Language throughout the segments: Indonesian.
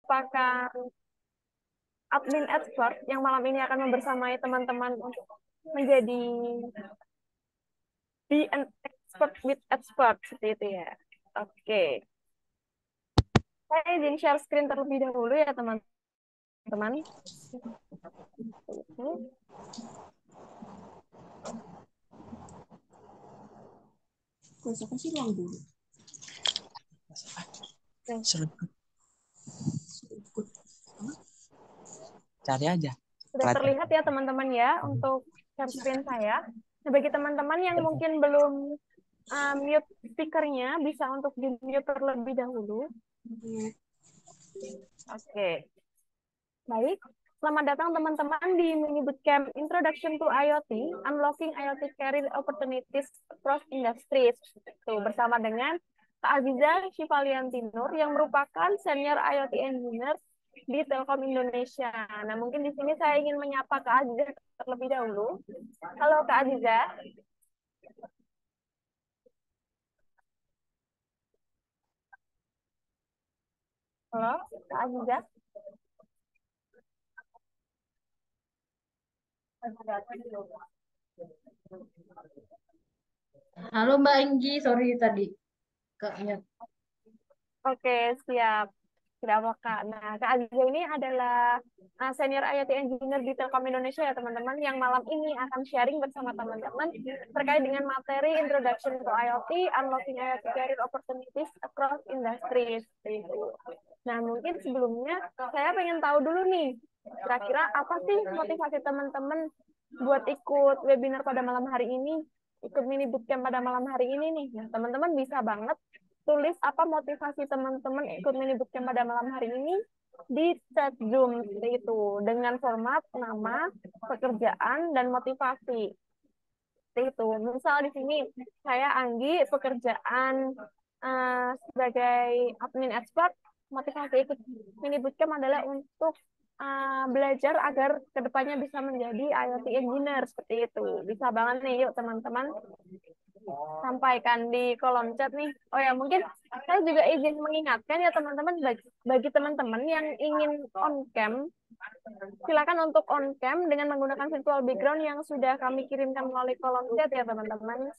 merupakan admin expert yang malam ini akan membersamai teman-teman untuk menjadi be an expert with expert seperti itu ya. Oke, saya izin share screen terlebih dahulu ya teman-teman. Besoknya sih ruang dulu. Cari aja. Sudah terlihat ya teman-teman ya untuk share screen saya. Nah, bagi teman-teman yang mungkin belum mute speakernya, bisa untuk di-mute terlebih dahulu. Oke. Baik, selamat datang teman-teman di mini bootcamp Introduction to IoT, Unlocking IoT Career Opportunities Across Industries. Tuh, bersama dengan Kak Aziza Syifaliantinur yang merupakan Senior IoT Engineer di Telkom Indonesia. Nah, mungkin di sini saya ingin menyapa Kak Aziza terlebih dahulu. Halo Kak Aziza. Halo Kak Aziza. Halo Mbak Enggi, sorry tadi Kaknya. Oke, siap. Tidak apa Kak. Nah, Kak Aziza ini adalah senior IoT engineer di Telkom Indonesia ya teman-teman, yang malam ini akan sharing bersama teman-teman terkait dengan materi Introduction to IoT, Unlocking IoT Career Opportunities Across Industries. Gitu. Nah, mungkin sebelumnya saya pengen tahu dulu nih, kira-kira apa sih motivasi teman-teman buat ikut webinar pada malam hari ini, ikut mini bootcamp pada malam hari ini nih. Nah, teman-teman bisa banget tulis apa motivasi teman-teman ikut mini bootcamp pada malam hari ini di chat Zoom seperti itu dengan format nama, pekerjaan, dan motivasi. Seperti itu. Misal di sini saya Anggi, pekerjaan sebagai admin expert, motivasi ikut mini bootcamp adalah untuk belajar agar kedepannya bisa menjadi IoT engineer seperti itu. Bisa banget nih, yuk teman-teman sampaikan di kolom chat nih. Oh ya, mungkin saya juga izin mengingatkan ya teman-teman, bagi teman-teman yang ingin on cam, silakan untuk on cam dengan menggunakan virtual background yang sudah kami kirimkan melalui kolom chat ya teman-teman.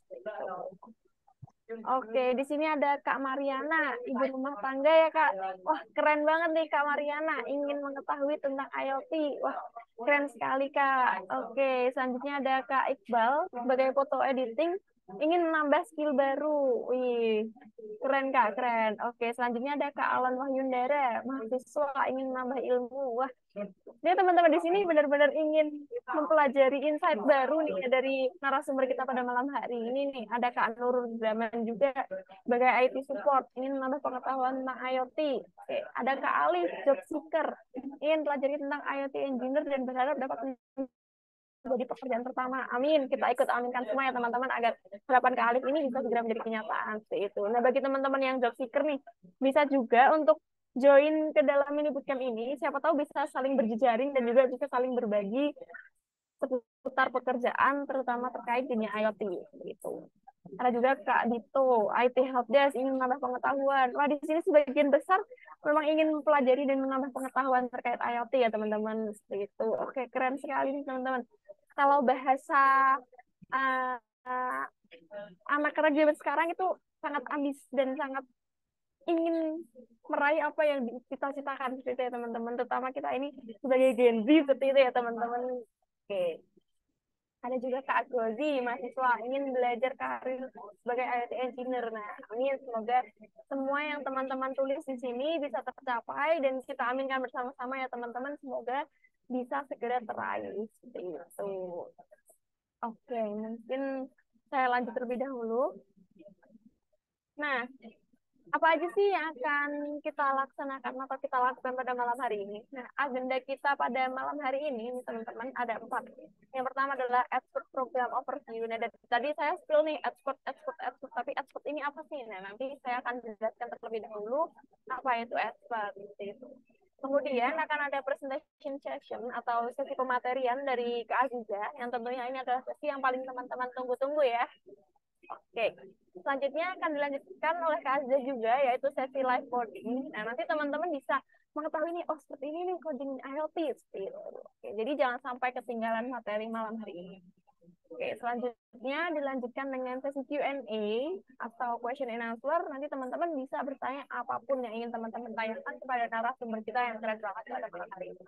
Oke, di sini ada Kak Mariana, ibu rumah tangga ya Kak. Wah, keren banget nih Kak Mariana, ingin mengetahui tentang IoT. Wah, keren sekali Kak. Oke, selanjutnya ada Kak Iqbal sebagai foto editing, ingin menambah skill baru. Wih, keren Kak, keren. Oke, selanjutnya ada Kak Alan Wahyundara, mahasiswa ingin menambah ilmu. Wah, dia teman-teman di sini benar-benar ingin mempelajari insight baru nih ya dari narasumber kita pada malam hari ini nih. Ada Kak Nurul Zaman juga sebagai IT support, ingin menambah pengetahuan tentang IoT. Oke, ada Kak Alif, job seeker, ingin pelajari tentang IoT engineer dan berharap dapat menjadi pekerjaan pertama. Amin. Kita ikut aminkan semua ya teman-teman agar harapan Kak Alif ini bisa segera menjadi kenyataan. Seperti itu. Nah, bagi teman-teman yang job seeker nih, bisa juga untuk join ke dalam mini bootcamp ini. Siapa tahu bisa saling berjejaring dan juga bisa saling berbagi seputar pekerjaan, terutama terkait dunia IoT. Gitu. Ada juga Kak Dito, IT Helpdesk, ingin menambah pengetahuan. Wah, di sini sebagian besar memang ingin mempelajari dan menambah pengetahuan terkait IoT ya teman-teman. Seperti itu. Oke, keren sekali nih teman-teman. Kalau bahasa uh, uh, anak kerja sekarang itu sangat ambis dan sangat ingin meraih apa yang dicita-citakan seperti itu ya teman-teman. Terutama kita ini sebagai Gen Z seperti itu ya teman-teman. Oke. Ada juga Kak Gozi, mahasiswa ingin belajar karir sebagai IoT engineer. Nah, amin. Semoga semua yang teman-teman tulis di sini bisa tercapai dan kita aminkan bersama-sama ya teman-teman. Semoga bisa segera teraih. Seperti itu. Oke, mungkin saya lanjut terlebih dahulu. Nah, apa aja sih yang akan kita laksanakan atau kita lakukan pada malam hari ini? Nah, agenda kita pada malam hari ini, teman-teman, ada 4. Yang pertama adalah expert program overview. Nah, dari tadi saya spill nih, expert. Tapi expert ini apa sih? Nah, nanti saya akan jelaskan terlebih dahulu apa itu expert. Itu. Kemudian akan ada presentation session atau sesi pematerian dari Kak Aziza, yang tentunya ini adalah sesi yang paling teman-teman tunggu-tunggu ya. Oke, selanjutnya akan dilanjutkan oleh Kak Azza juga, yaitu sesi live coding. Nah, nanti teman-teman bisa mengetahui nih, oh seperti ini nih coding IoT. Seperti itu. Oke, jadi jangan sampai ketinggalan materi malam hari ini. Oke, selanjutnya dilanjutkan dengan sesi Q&A atau question and answer. Nanti teman-teman bisa bertanya apapun yang ingin teman-teman tanyakan kepada narasumber kita yang keren banget pada malam hari ini.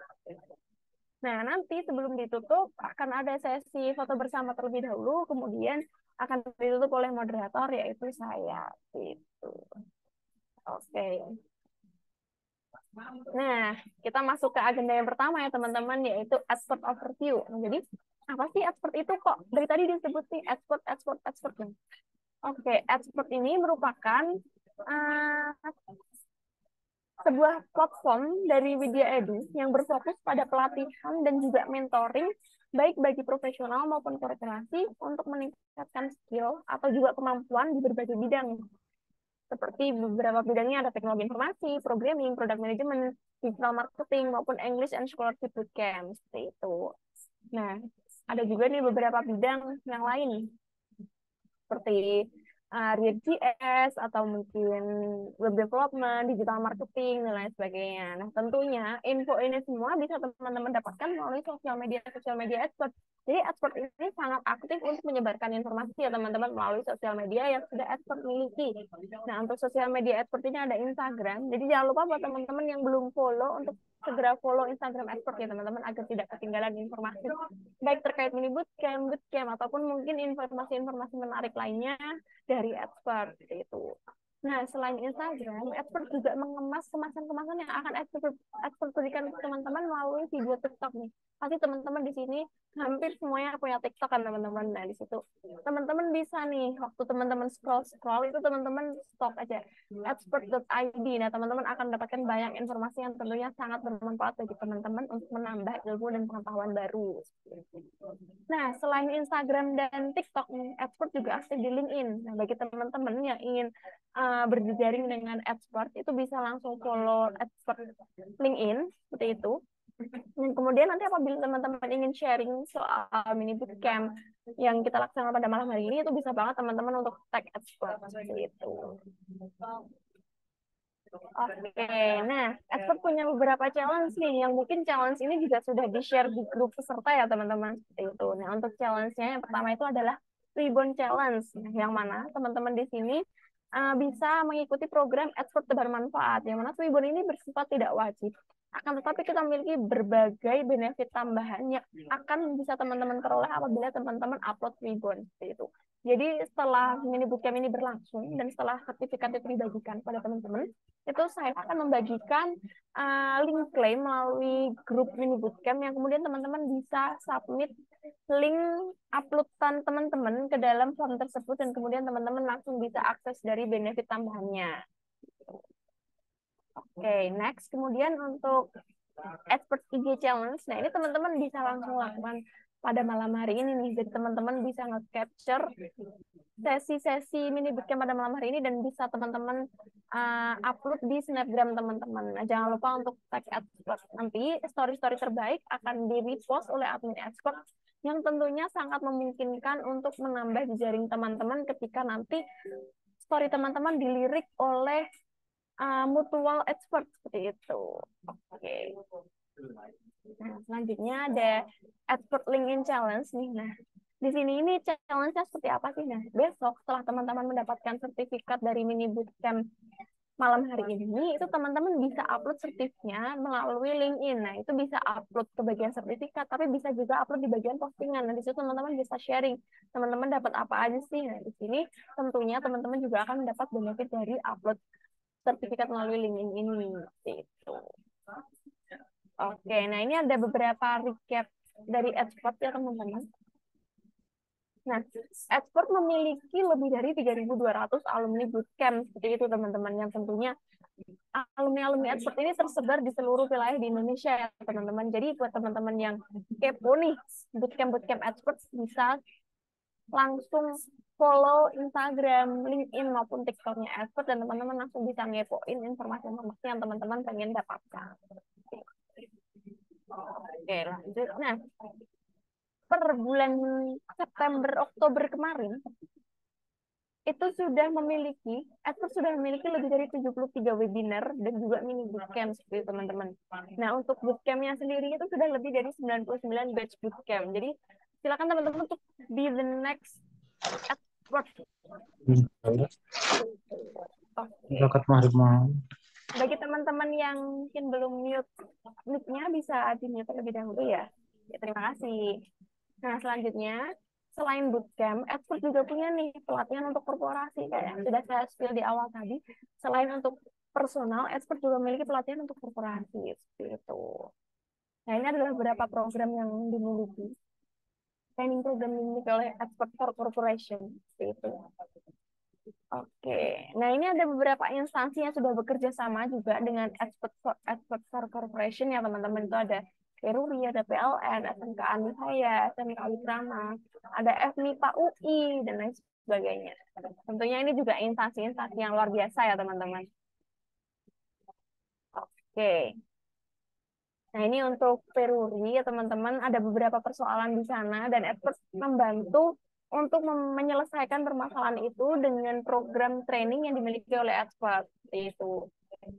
Nah, nanti sebelum ditutup akan ada sesi foto bersama terlebih dahulu, kemudian akan ditutup oleh moderator yaitu saya. Gitu. Oke. Nah, kita masuk ke agenda yang pertama ya teman-teman, yaitu expert overview. Nah, jadi apa sih expert itu kok? Dari tadi disebut nih expert, expert, expert. Oke, expert ini merupakan uh, sebuah platform dari Widya Edu yang berfokus pada pelatihan dan juga mentoring baik bagi profesional maupun korporasi untuk meningkatkan skill atau juga kemampuan di berbagai bidang. Seperti beberapa bidangnya ada teknologi informasi, programming, product management, digital marketing, maupun English and scholarship bootcamp. Seperti itu. Nah, ada juga nih beberapa bidang yang lain seperti React.js atau mungkin web development, digital marketing, dan lain sebagainya. Nah, tentunya info ini semua bisa teman-teman dapatkan melalui sosial media expert. Jadi expert ini sangat aktif untuk menyebarkan informasi ya teman-teman melalui sosial media yang sudah expert miliki. Nah, untuk sosial media expert ini ada Instagram. Jadi jangan lupa buat teman-teman yang belum follow untuk segera follow Instagram expert ya teman-teman agar tidak ketinggalan informasi baik terkait mini bootcamp ataupun mungkin informasi-informasi menarik lainnya dari expert itu. Nah, selain Instagram, expert juga mengemas kemasan-kemasan yang akan expert berikan ke teman-teman melalui video TikTok nih. Pasti teman-teman di sini hampir semuanya punya TikTok kan teman-teman. Nah, di situ teman-teman bisa nih waktu teman-teman scroll itu teman-teman stok aja expert.id. Nah, teman-teman akan mendapatkan banyak informasi yang tentunya sangat bermanfaat bagi teman-teman untuk menambah ilmu dan pengetahuan baru. Nah, selain Instagram dan TikTok, expert juga aktif di LinkedIn. Nah, bagi teman-teman yang ingin berjejaring dengan expert, itu bisa langsung follow expert LinkedIn, seperti itu. Dan kemudian nanti apabila teman-teman ingin sharing soal mini bootcamp yang kita laksanakan pada malam hari ini, itu bisa banget teman-teman untuk tag expert, seperti itu. Oke, nah, expert punya beberapa challenge nih, yang mungkin challenge ini juga sudah di-share di grup peserta ya teman-teman, seperti itu. Nah, untuk challenge-nya yang pertama itu adalah Ribbon Challenge, yang mana teman-teman di sini bisa mengikuti program expert tebar manfaat, yang mana Ribbon ini bersifat tidak wajib. Akan tetapi kita memiliki berbagai benefit tambahan yang akan bisa teman-teman peroleh apabila teman-teman upload Ribbon, seperti itu. Jadi setelah mini bootcamp ini berlangsung dan setelah sertifikat itu dibagikan pada teman-teman, itu saya akan membagikan link klaim melalui grup mini bootcamp yang kemudian teman-teman bisa submit link uploadan teman-teman ke dalam form tersebut dan kemudian teman-teman langsung bisa akses dari benefit tambahannya. Oke, next. Kemudian untuk Expert IG Challenge, nah ini teman-teman bisa langsung lakukan pada malam hari ini nih. Jadi teman-teman bisa nge-capture sesi-sesi mini bootcamp pada malam hari ini dan bisa teman-teman upload di Snapgram teman-teman. Nah, jangan lupa untuk tag expert. Nanti story-story terbaik akan di-repost oleh admin expert yang tentunya sangat memungkinkan untuk menambah jejaring teman-teman ketika nanti story teman-teman dilirik oleh mutual expert seperti itu. Oke. Nah, selanjutnya ada expert LinkedIn challenge nih. Nah, di sini ini challenge-nya seperti apa sih? Nah, besok setelah teman-teman mendapatkan sertifikat dari mini bootcamp malam hari ini, itu teman-teman bisa upload sertifikatnya melalui LinkedIn. Nah, itu bisa upload ke bagian sertifikat, tapi bisa juga upload di bagian postingan. Nah, di situ teman-teman bisa sharing. Teman-teman dapat apa aja sih? Nah, di sini tentunya teman-teman juga akan mendapat benefit dari upload sertifikat melalui LinkedIn ini. Gitu. Oke, nah ini ada beberapa recap dari expert ya teman-teman. Nah, expert memiliki lebih dari 3.200 alumni bootcamp seperti itu teman-teman, yang tentunya alumni-alumni expert ini tersebar di seluruh wilayah di Indonesia ya teman-teman. Jadi buat teman-teman yang kepo nih bootcamp expert bisa langsung follow Instagram, LinkedIn maupun TikToknya expert dan teman-teman langsung bisa ngepoin informasi-informasi yang teman-teman pengen dapatkan. Oke, lanjut. Nah, per bulan September Oktober kemarin itu Expert sudah memiliki lebih dari 73 webinar dan juga mini bootcamp seperti itu, teman-teman. Nah, untuk bootcampnya sendiri itu sudah lebih dari 99 batch bootcamp. Jadi, silakan teman-teman untuk be the next expert. Oke. Zakat maghrib mau. Bagi teman-teman yang mungkin belum mute mic-nya, bisa di-mute terlebih dahulu ya. Ya, terima kasih. Nah, selanjutnya, selain bootcamp, Expert juga punya nih pelatihan untuk korporasi. Kayak yang sudah saya spill di awal tadi, selain untuk personal, Expert juga memiliki pelatihan untuk korporasi. Seperti itu. Nah, ini adalah beberapa program yang dimiliki. Training program dimiliki oleh Expert for Corporation. Seperti itu. Oke, nah ini ada beberapa instansi yang sudah bekerja sama juga dengan Expert for Corporation ya teman-teman. Itu ada Peruri, ada PLN, SMK Anihaya, SMK Wikrama, ada FMIPA UI, dan lain sebagainya. Tentunya ini juga instansi-instansi yang luar biasa ya teman-teman. Oke, nah ini untuk Peruri ya teman-teman, ada beberapa persoalan di sana dan Expert membantu untuk menyelesaikan permasalahan itu dengan program training yang dimiliki oleh Expert. Seperti itu.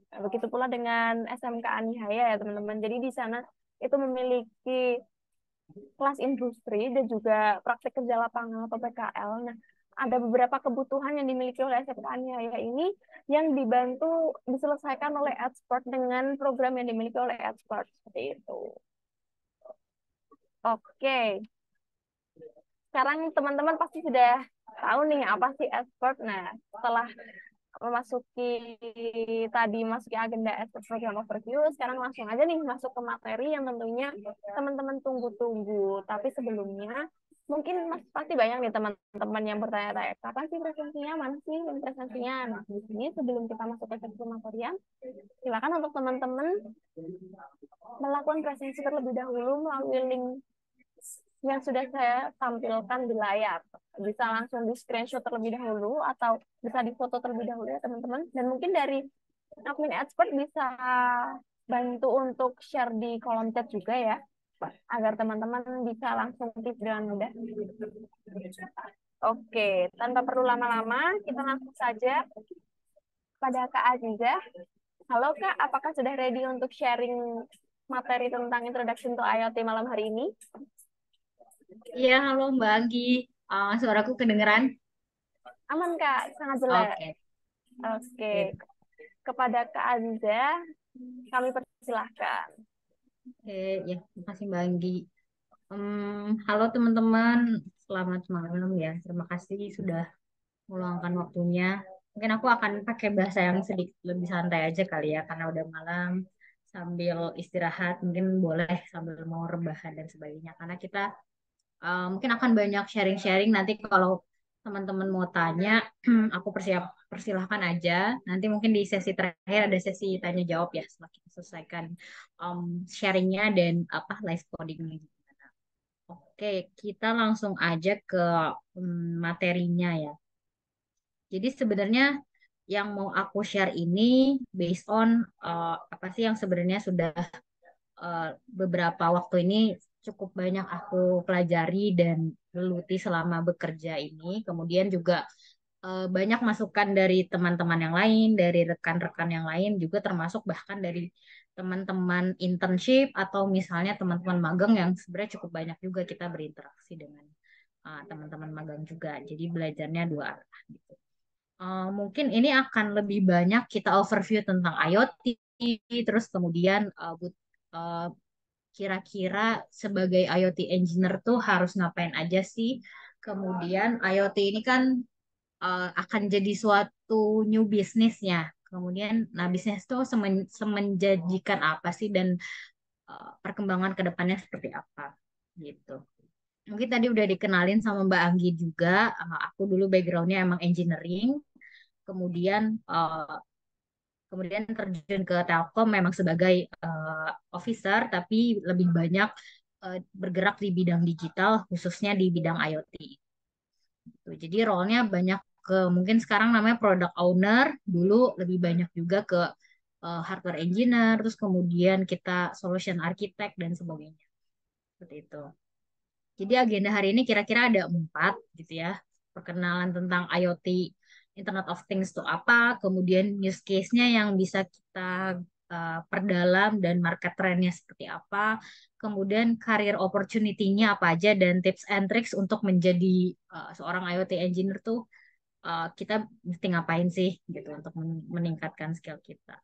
Nah, begitu pula dengan SMK Anihaya ya teman-teman. Jadi di sana itu memiliki kelas industri dan juga praktik kerja lapangan atau PKL. Nah, ada beberapa kebutuhan yang dimiliki oleh SMK Anihaya ini yang dibantu diselesaikan oleh Expert dengan program yang dimiliki oleh Expert. Seperti itu. Oke. Sekarang teman-teman pasti sudah tahu nih apa sih Expert. Nah, setelah masuki agenda Expert Program Overview, sekarang langsung aja nih masuk ke materi yang tentunya teman-teman tunggu-tunggu. Tapi sebelumnya, mungkin pasti banyak nih teman-teman yang bertanya-tanya, kapan sih presensinya, mana sih presentasinya? Nah, di sini sebelum kita masuk ke sesi materian, silakan untuk teman-teman melakukan presensi terlebih dahulu melalui link yang sudah saya tampilkan di layar. Bisa langsung di screenshot terlebih dahulu atau bisa difoto terlebih dahulu ya teman-teman. Dan mungkin dari admin Expert bisa bantu untuk share di kolom chat juga ya, agar teman-teman bisa langsung klik dengan mudah. Oke, tanpa perlu lama-lama, kita langsung saja pada Kak Aziza. Halo Kak, apakah sudah ready untuk sharing materi tentang Introduction to IoT malam hari ini? Iya, halo Mbak Anggi. Suaraku kedengeran? Aman Kak, sangat jelas. Oke. Oke, Sip. kepada Kak Aziza, kami persilahkan. Oke, ya, terima kasih Mbak Anggi. Halo teman-teman, selamat malam ya. Terima kasih sudah meluangkan waktunya. Mungkin aku akan pakai bahasa yang sedikit lebih santai aja kali ya, karena udah malam sambil istirahat, mungkin boleh sambil mau rebahan dan sebagainya. Karena kita mungkin akan banyak sharing-sharing nanti kalau teman-teman mau tanya, aku persilahkan aja. Nanti mungkin di sesi terakhir ada sesi tanya jawab ya setelah kita selesaikan sharingnya dan apa live codingnya. Oke, kita langsung aja ke materinya ya. Jadi sebenarnya yang mau aku share ini based on apa sih yang sebenarnya sudah eh, beberapa waktu ini cukup banyak aku pelajari dan geluti selama bekerja ini. Kemudian juga banyak masukan dari teman-teman yang lain, dari rekan-rekan yang lain, juga termasuk bahkan dari teman-teman internship atau misalnya teman-teman magang yang sebenarnya cukup banyak juga kita berinteraksi dengan teman-teman magang juga. Jadi belajarnya dua arah gitu. Mungkin ini akan lebih banyak kita overview tentang IoT, terus kemudian kira-kira sebagai IoT engineer tuh harus ngapain aja sih? Kemudian IoT ini kan akan jadi suatu new bisnisnya. Kemudian, nah bisnis itu semenjanjikan apa sih dan perkembangan ke depannya seperti apa gitu. Mungkin tadi udah dikenalin sama Mbak Anggi juga. Aku dulu backgroundnya emang engineering. Kemudian kemudian terjun ke Telkom memang sebagai officer, tapi lebih banyak bergerak di bidang digital, khususnya di bidang IoT. Gitu. Jadi role-nya banyak ke mungkin sekarang namanya product owner, dulu lebih banyak juga ke hardware engineer, terus kemudian kita solution architect dan sebagainya. Seperti itu. Jadi agenda hari ini kira-kira ada 4 gitu ya. Perkenalan tentang IoT Internet of Things itu apa, kemudian use case-nya yang bisa kita perdalam dan market trend-nya seperti apa, kemudian career opportunity-nya apa aja dan tips and tricks untuk menjadi seorang IoT engineer tuh kita mesti ngapain sih gitu untuk meningkatkan skill kita.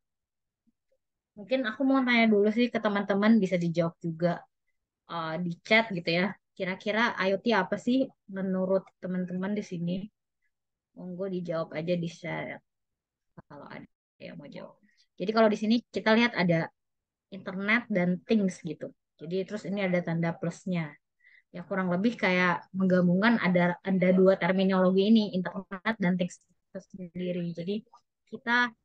Mungkin aku mau tanya dulu sih ke teman-teman bisa dijawab juga di chat gitu ya. Kira-kira IoT apa sih menurut teman-teman di sini? Monggo dijawab aja di share kalau ada yang mau jawab. Jadi kalau di sini kita lihat ada internet dan things gitu. Jadi terus ini ada tanda plusnya. Ya kurang lebih kayak menggabungkan ada dua terminologi ini, internet dan things itu sendiri. Jadi kita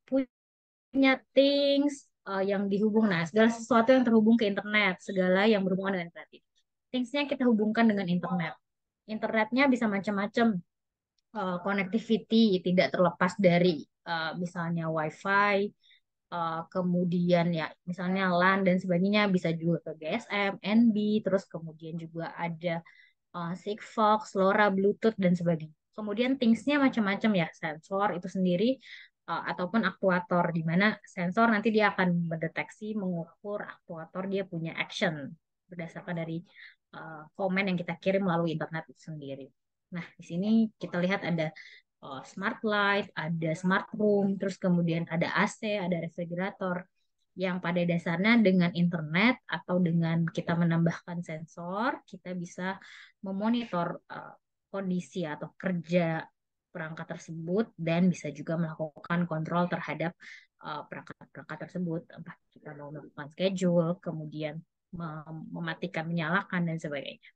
punya things yang dihubung. Nah, segala sesuatu yang terhubung ke internet, segala yang berhubungan dengan internet. Things-nya kita hubungkan dengan internet. Internetnya bisa macam-macam. Connectivity tidak terlepas dari misalnya WiFi, kemudian ya misalnya LAN dan sebagainya bisa juga ke GSM, NB, terus kemudian juga ada Sigfox, LoRa, Bluetooth dan sebagainya. Kemudian things-nya macam-macam ya, sensor itu sendiri ataupun aktuator di mana sensor nanti dia akan mendeteksi, mengukur aktuator dia punya action berdasarkan dari komen yang kita kirim melalui internet itu sendiri. Nah, di sini kita lihat ada smart light, ada smart room, terus kemudian ada AC, ada refrigerator yang pada dasarnya dengan internet atau dengan kita menambahkan sensor, kita bisa memonitor kondisi atau kerja perangkat tersebut dan bisa juga melakukan kontrol terhadap perangkat-perangkat tersebut. Entah kita mau melakukan schedule, kemudian mematikan, menyalakan, dan sebagainya.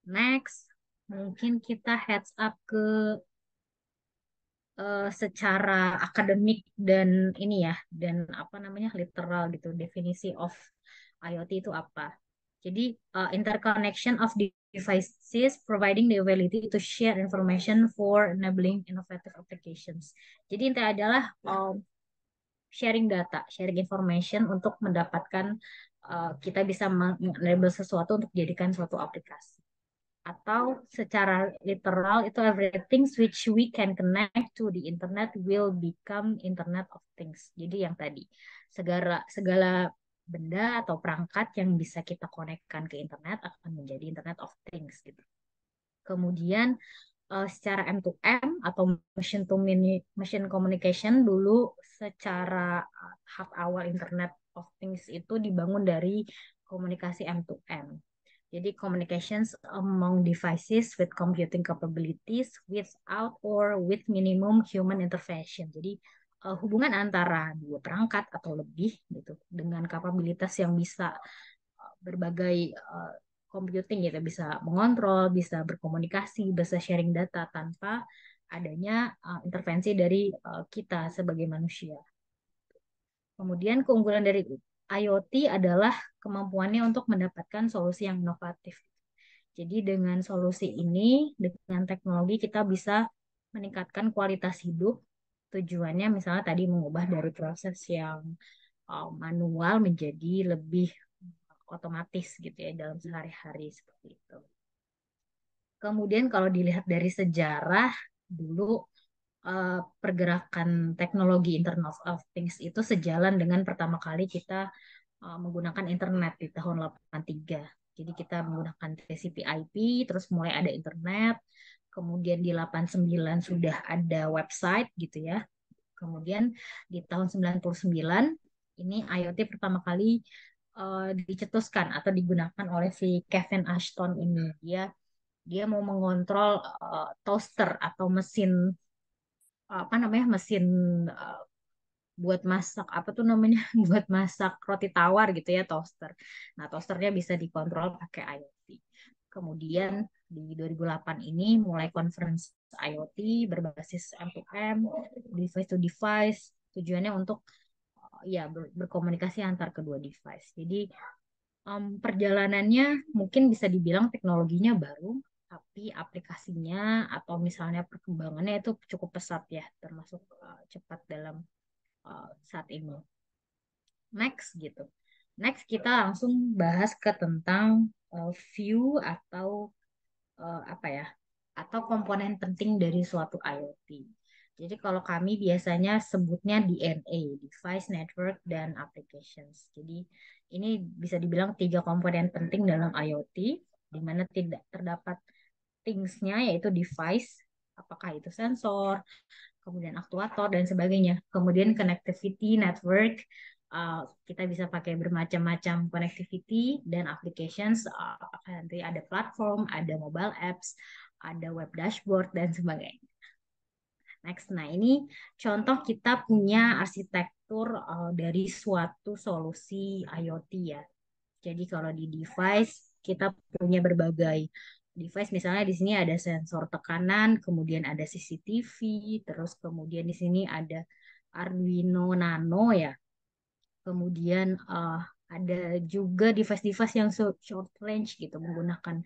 Next, mungkin kita heads up ke secara akademik dan ini ya dan apa namanya literal gitu definisi of IoT itu apa. Jadi interconnection of devices providing the ability to share information for enabling innovative applications. Jadi intinya adalah sharing data, sharing information untuk mendapatkan kita bisa mengenable sesuatu untuk dijadikan suatu aplikasi atau secara literal itu everything which we can connect to the internet will become internet of things. Jadi yang tadi segala segala benda atau perangkat yang bisa kita konekkan ke internet akan menjadi internet of things gitu. Kemudian secara M2M atau machine communication dulu secara tahap awal internet of things itu dibangun dari komunikasi M2M. Jadi communications among devices with computing capabilities without or with minimum human intervention. Jadi hubungan antara dua perangkat atau lebih gitu dengan kapabilitas yang bisa berbagai computing gitu, bisa mengontrol, bisa berkomunikasi, bisa sharing data tanpa adanya intervensi dari kita sebagai manusia. Kemudian keunggulan dari IoT adalah kemampuannya untuk mendapatkan solusi yang inovatif. Jadi dengan solusi ini, dengan teknologi kita bisa meningkatkan kualitas hidup. Tujuannya misalnya tadi mengubah dari proses yang manual menjadi lebih otomatis gitu ya dalam sehari-hari seperti itu. Kemudian kalau dilihat dari sejarah dulu pergerakan teknologi Internet of Things itu sejalan dengan pertama kali kita menggunakan internet di tahun 83. Jadi kita menggunakan TCP/IP, terus mulai ada internet, kemudian di 89 sudah ada website gitu ya. Kemudian di tahun 99 ini IoT pertama kali dicetuskan atau digunakan oleh si Kevin Ashton ini. Dia dia mau mengontrol toaster atau mesin apa namanya mesin uh, buat masak apa tuh namanya buat masak roti tawar gitu ya toaster. Nah toasternya bisa dikontrol pakai IoT. Kemudian di 2008 ini mulai conference IoT berbasis M2M, device to device, tujuannya untuk ya berkomunikasi antar kedua device. Jadi perjalanannya mungkin bisa dibilang teknologinya baru, tapi aplikasinya atau misalnya perkembangannya itu cukup pesat ya, termasuk cepat dalam saat ini. Next gitu. Next kita langsung bahas ke tentang view atau apa ya atau komponen penting dari suatu IoT. Jadi kalau kami biasanya sebutnya DNA, Device Network dan Applications. Jadi ini bisa dibilang tiga komponen penting dalam IoT, di mana tidak terdapat things-nya yaitu device, apakah itu sensor, kemudian aktuator dan sebagainya. Kemudian connectivity network, kita bisa pakai bermacam-macam connectivity dan applications. Nanti ada platform, ada mobile apps, ada web dashboard dan sebagainya. Next, nah ini contoh kita punya arsitektur dari suatu solusi IoT ya. Jadi kalau di device kita punya berbagai device, misalnya di sini ada sensor tekanan, kemudian ada CCTV, terus kemudian di sini ada Arduino Nano ya. Kemudian ada juga device-device yang short range gitu menggunakan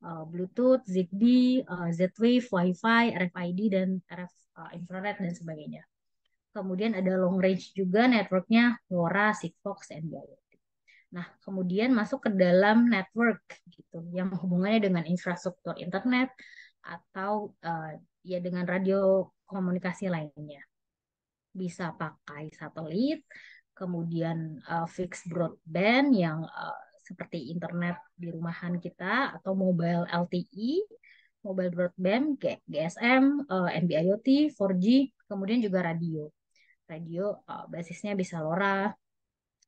Bluetooth, Zigbee, Z-Wave, Wi-Fi, RFID dan RF infrared dan sebagainya. Kemudian ada long range juga networknya LoRa, Sigfox, NB-IoT. Nah, kemudian masuk ke dalam network gitu yang hubungannya dengan infrastruktur internet atau ya dengan radio komunikasi lainnya. Bisa pakai satelit, kemudian fixed broadband yang seperti internet di rumahan kita atau mobile LTE, mobile broadband, GSM, NB-IoT, 4G, kemudian juga radio. Radio basisnya bisa LoRa,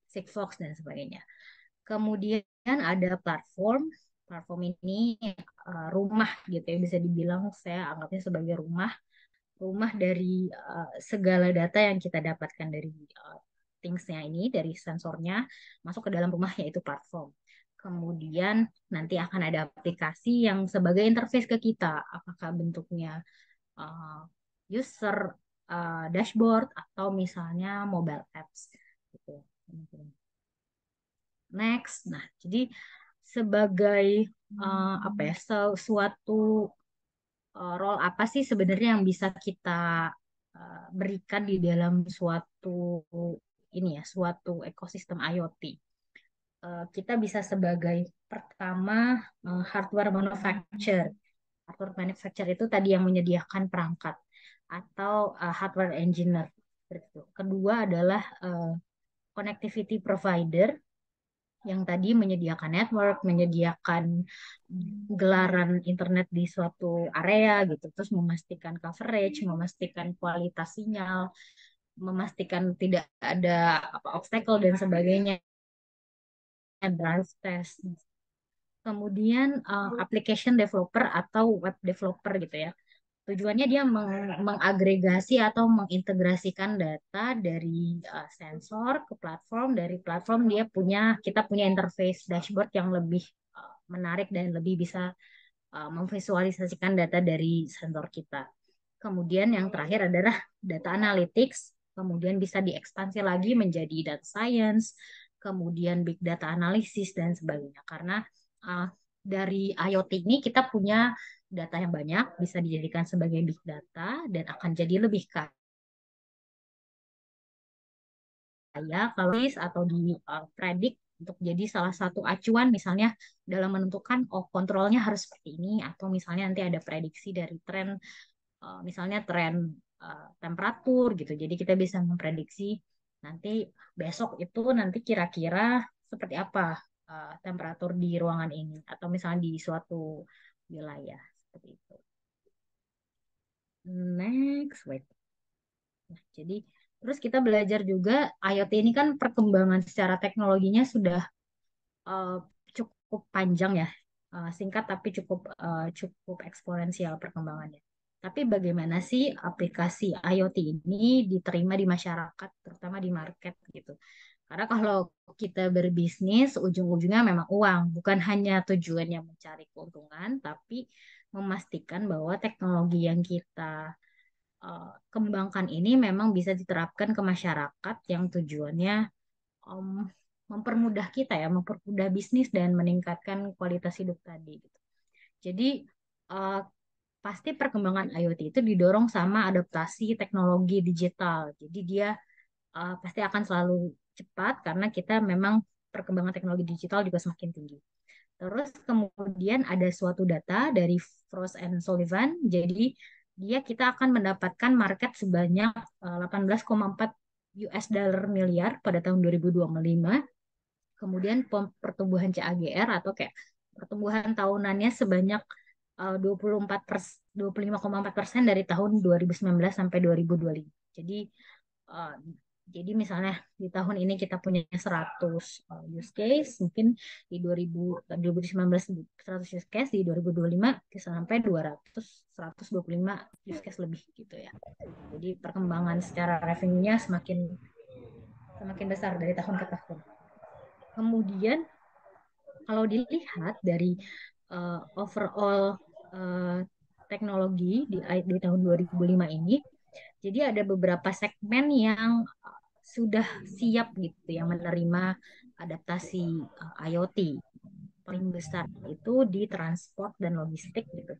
Sigfox dan sebagainya. Kemudian ada platform. Platform ini rumah gitu ya, bisa dibilang saya anggapnya sebagai rumah dari segala data yang kita dapatkan dari things-nya ini, dari sensornya, masuk ke dalam rumah yaitu platform. Kemudian nanti akan ada aplikasi yang sebagai interface ke kita, apakah bentuknya uh, user dashboard atau misalnya mobile apps gitu. Next, nah jadi sebagai apa ya, suatu role apa sih sebenarnya yang bisa kita berikan di dalam suatu ini ya, suatu ekosistem IoT. Kita bisa sebagai pertama hardware manufacturer. Hardware manufacturer itu tadi yang menyediakan perangkat atau hardware engineer. Kedua adalah connectivity provider yang tadi menyediakan network, menyediakan gelaran internet di suatu area gitu, terus memastikan coverage, memastikan kualitas sinyal, memastikan tidak ada apa obstacle dan sebagainya, drive test. Kemudian application developer atau web developer gitu ya. Tujuannya dia mengagregasi atau mengintegrasikan data dari sensor ke platform. Dari platform kita punya interface dashboard yang lebih menarik dan lebih bisa memvisualisasikan data dari sensor kita. Kemudian yang terakhir adalah data analytics. Kemudian bisa diekspansi lagi menjadi data science, kemudian big data analysis dan sebagainya. Karena uh, dari IoT ini kita punya data yang banyak, bisa dijadikan sebagai big data dan akan jadi lebih kaya kalau atau dipredik untuk jadi salah satu acuan misalnya dalam menentukan oh kontrolnya harus seperti ini atau misalnya nanti ada prediksi dari tren misalnya tren temperatur gitu. Jadi kita bisa memprediksi nanti besok itu nanti kira-kira seperti apa temperatur di ruangan ini atau misalnya di suatu wilayah seperti itu. Next, wait. Nah, jadi terus kita belajar juga IoT ini kan perkembangan secara teknologinya sudah uh, cukup panjang ya. Singkat tapi cukup eksponensial perkembangannya. Tapi bagaimana sih aplikasi IoT ini diterima di masyarakat, terutama di market gitu. Karena kalau kita berbisnis, ujung-ujungnya memang uang, bukan hanya tujuannya mencari keuntungan, tapi memastikan bahwa teknologi yang kita kembangkan ini memang bisa diterapkan ke masyarakat yang tujuannya um, mempermudah kita ya, mempermudah bisnis dan meningkatkan kualitas hidup tadi gitu. Jadi uh, pasti perkembangan IoT itu didorong sama adaptasi teknologi digital. Jadi dia pasti akan selalu cepat karena kita memang perkembangan teknologi digital juga semakin tinggi. Terus kemudian ada suatu data dari Frost and Sullivan. Jadi kita akan mendapatkan market sebanyak 18,4 US dollar miliar pada tahun 2025. Kemudian pertumbuhan CAGR atau kayak pertumbuhan tahunannya sebanyak 25,4% dari tahun 2019 sampai 2025. Eh, jadi misalnya di tahun ini kita punya 100 use case, mungkin di 2019 100 use case, di 2025 bisa sampai 125 use case lebih gitu ya. Jadi perkembangan secara revenue-nya semakin semakin besar dari tahun ke tahun. Kemudian kalau dilihat dari overall teknologi di tahun 2005 ini, jadi ada beberapa segmen yang sudah siap gitu yang menerima adaptasi IoT. Paling besar itu di transport dan logistik gitu.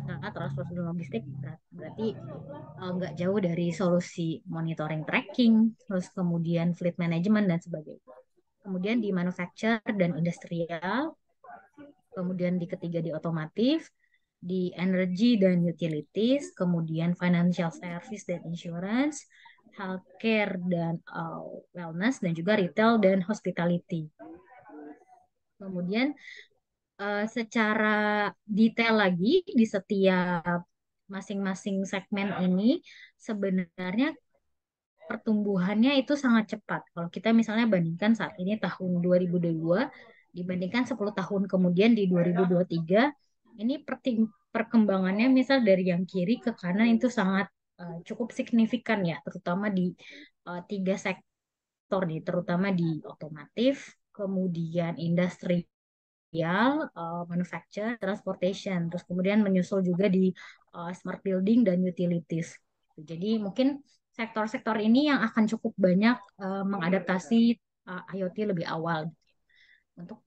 Nah, transport dan logistik berarti nggak jauh dari solusi monitoring tracking, terus kemudian fleet management dan sebagainya. Kemudian di manufacture dan industrial, kemudian di ketiga di otomotif, di energy dan utilities, kemudian financial service dan insurance, healthcare dan wellness, dan juga retail dan hospitality. Kemudian secara detail lagi di setiap masing-masing segmen ini sebenarnya pertumbuhannya itu sangat cepat. Kalau kita misalnya bandingkan saat ini tahun 2022 dibandingkan 10 tahun kemudian di 2023, ini perkembangannya misal dari yang kiri ke kanan itu sangat cukup signifikan ya, terutama di tiga sektor nih, terutama di otomotif, kemudian industrial, manufacture, transportation, terus kemudian menyusul juga di smart building dan utilities. Jadi mungkin sektor-sektor ini yang akan cukup banyak mengadaptasi IoT lebih awal untuk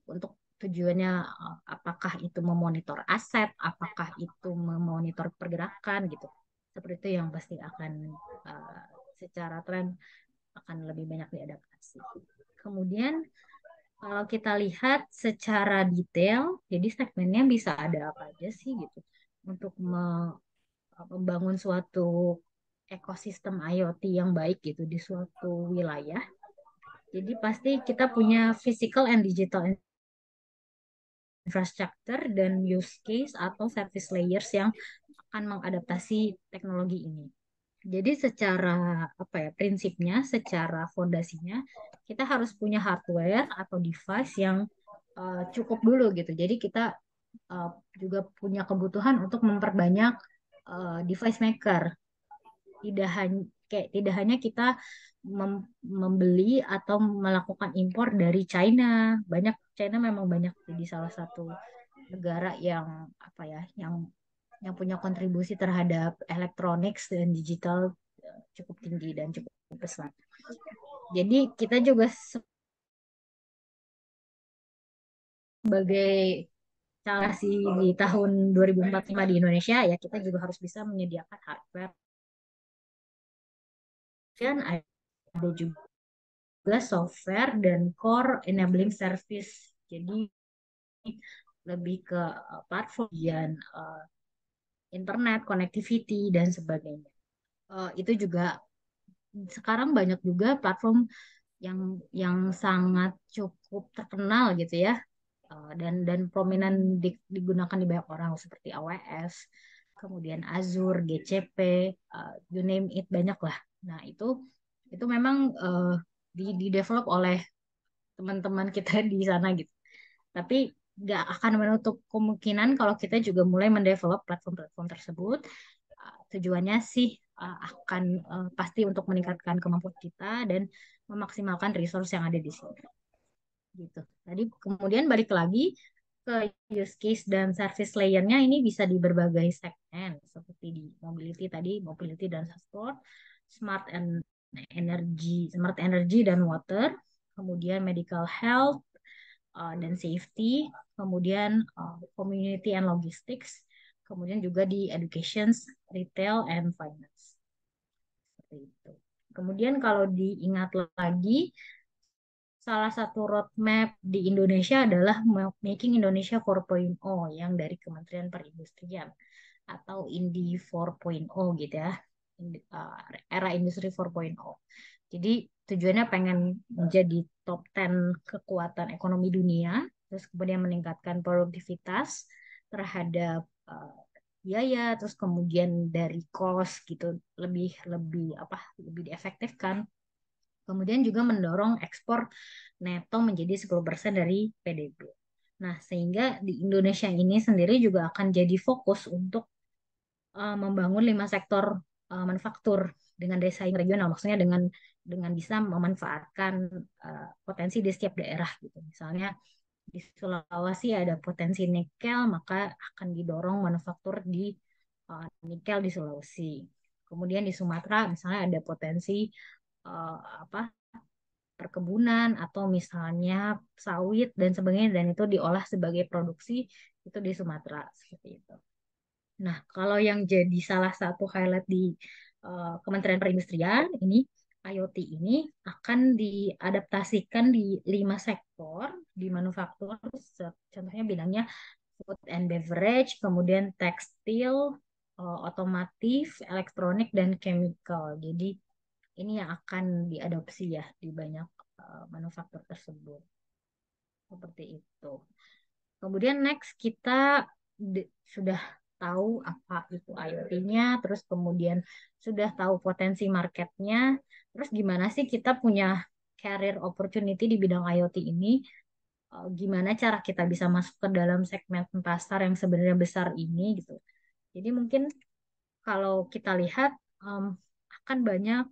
tujuannya apakah itu memonitor aset, apakah itu memonitor pergerakan gitu. Seperti itu yang pasti akan secara tren akan lebih banyak diadaptasi. Kemudian kalau kita lihat secara detail, jadi segmennya bisa ada apa aja sih gitu untuk membangun suatu ekosistem IoT yang baik gitu di suatu wilayah. Jadi pasti kita punya physical and digital infrastructure dan use case atau service layers yang akan mengadaptasi teknologi ini. Jadi secara apa ya prinsipnya, secara fondasinya kita harus punya hardware atau device yang cukup dulu gitu. Jadi kita uh, juga punya kebutuhan untuk memperbanyak device maker. Tidak hanya kita membeli atau melakukan impor dari China. China memang banyak jadi salah satu negara yang apa ya, yang punya kontribusi terhadap elektronik dan digital cukup tinggi dan cukup besar. Jadi kita juga sebagai instalasi di tahun 2045 di Indonesia ya kita juga harus bisa menyediakan hardware dan ada juga software dan core enabling service. Jadi lebih ke platform dan internet, connectivity dan sebagainya. Itu juga sekarang banyak juga platform yang sangat cukup terkenal gitu ya, dan prominent digunakan di banyak orang seperti AWS, kemudian Azure, GCP, you name it banyak lah. Nah itu memang di develop oleh teman-teman kita di sana gitu. Tapi nggak akan menutup kemungkinan kalau kita juga mulai mendevelop platform-platform tersebut. Tujuannya sih akan pasti untuk meningkatkan kemampuan kita dan memaksimalkan resource yang ada di sini. Gitu. Tadi kemudian balik lagi ke use case dan service layer-nya ini bisa di berbagai segmen seperti di mobility tadi, mobility dan transport, smart energy dan water, kemudian medical health dan safety, kemudian community and logistics, kemudian juga di education, retail and finance. Seperti itu. Kemudian kalau diingat lagi salah satu roadmap di Indonesia adalah Making Indonesia 4.0 yang dari Kementerian Perindustrian atau Indi 4.0 gitu ya. Era industri 4.0. Jadi tujuannya pengen menjadi top 10 kekuatan ekonomi dunia, terus kemudian meningkatkan produktivitas terhadap biaya, terus kemudian dari cost gitu lebih lebih apa lebih diefektifkan. Kemudian juga mendorong ekspor neto menjadi 10% dari PDB. Nah, sehingga di Indonesia ini sendiri juga akan jadi fokus untuk membangun 5 sektor manufaktur dengan daya saing regional, maksudnya dengan bisa memanfaatkan potensi di setiap daerah gitu. Misalnya di Sulawesi ada potensi nikel, maka akan didorong manufaktur di nikel di Sulawesi. Kemudian di Sumatera misalnya ada potensi uh, apa perkebunan atau misalnya sawit dan sebagainya dan itu diolah sebagai produksi itu di Sumatera seperti itu. Nah, kalau yang jadi salah satu highlight di Kementerian Perindustrian ini IoT ini akan diadaptasikan di 5 sektor di manufaktur, contohnya bidangnya food and beverage, kemudian tekstil, otomotif, elektronik, dan chemical. Jadi ini yang akan diadopsi ya di banyak manufaktur tersebut. Seperti itu. Kemudian next kita sudah tahu apa itu IoT-nya, terus kemudian sudah tahu potensi marketnya, terus gimana sih kita punya career opportunity di bidang IoT ini, gimana cara kita bisa masuk ke dalam segmen pasar yang sebenarnya besar ini gitu. Jadi mungkin kalau kita lihat um, akan banyak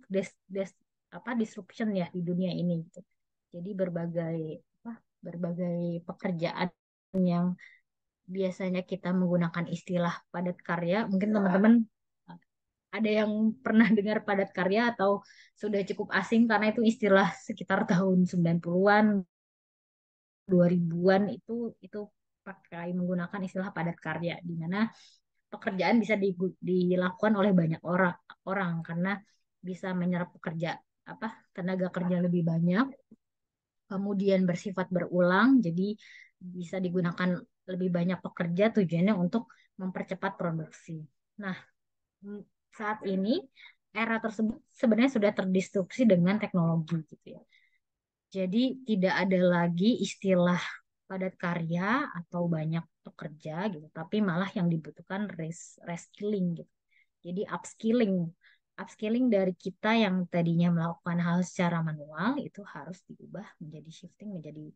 disruption ya di dunia ini gitu. Jadi berbagai pekerjaan yang biasanya kita menggunakan istilah padat karya, mungkin teman-teman ada yang pernah dengar padat karya atau sudah cukup asing karena itu istilah sekitar tahun 90-an, 2000-an itu pakai menggunakan istilah padat karya di mana pekerjaan bisa dilakukan oleh banyak orang orang karena bisa menyerap pekerja apa tenaga kerja lebih banyak, kemudian bersifat berulang, jadi bisa digunakan lebih banyak pekerja tujuannya untuk mempercepat produksi. Nah, saat ini era tersebut sebenarnya sudah terdisrupsi dengan teknologi gitu ya. Jadi tidak ada lagi istilah padat karya atau banyak pekerja gitu, tapi malah yang dibutuhkan reskilling gitu. Jadi upskilling. Upskilling dari kita yang tadinya melakukan hal secara manual itu harus diubah menjadi shifting menjadi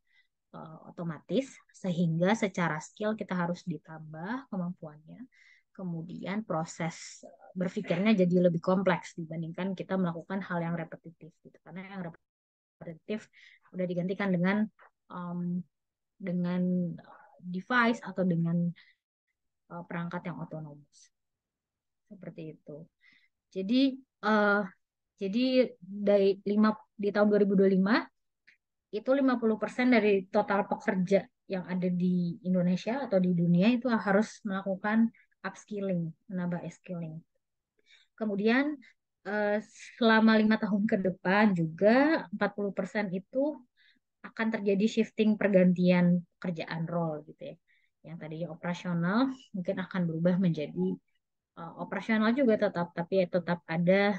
otomatis sehingga secara skill kita harus ditambah kemampuannya. Kemudian proses berpikirnya jadi lebih kompleks dibandingkan kita melakukan hal yang repetitif gitu. Karena yang repetitif udah digantikan um, dengan device atau dengan perangkat yang otonomus. Seperti itu. Jadi uh, jadi di tahun 2025 itu 50% dari total pekerja yang ada di Indonesia atau di dunia itu harus melakukan upskilling, menambah skilling. Kemudian eh, selama 5 tahun ke depan juga 40% itu akan terjadi shifting pergantian pekerjaan role gitu ya. Yang tadinya operasional mungkin akan berubah menjadi operasional juga tetap, tapi tetap ada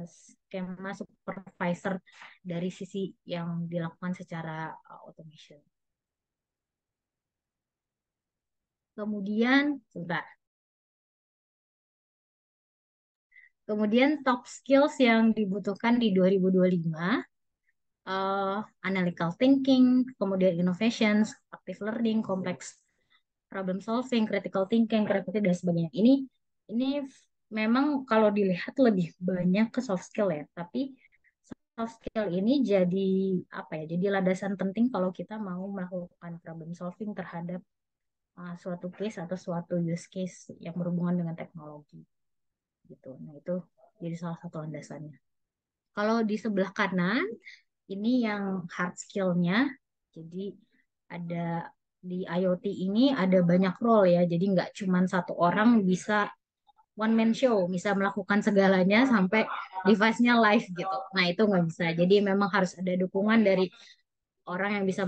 skema supervisor dari sisi yang dilakukan secara automation. Kemudian, sebentar. Kemudian top skills yang dibutuhkan di 2025, analytical thinking, kemudian innovations, active learning, complex problem solving, critical thinking, creativity dan sebagainya. Ini memang kalau dilihat lebih banyak ke soft skill ya, tapi soft skill ini jadi apa ya? Jadi landasan penting kalau kita mau melakukan problem solving terhadap suatu case atau suatu use case yang berhubungan dengan teknologi gitu. Nah, itu jadi salah satu landasannya. Kalau di sebelah kanan ini yang hard skill-nya. Jadi ada di IoT ini ada banyak role ya. Jadi nggak cuma satu orang bisa one man show, bisa melakukan segalanya sampai device-nya live gitu. Nah, itu nggak bisa. Jadi memang harus ada dukungan dari orang yang bisa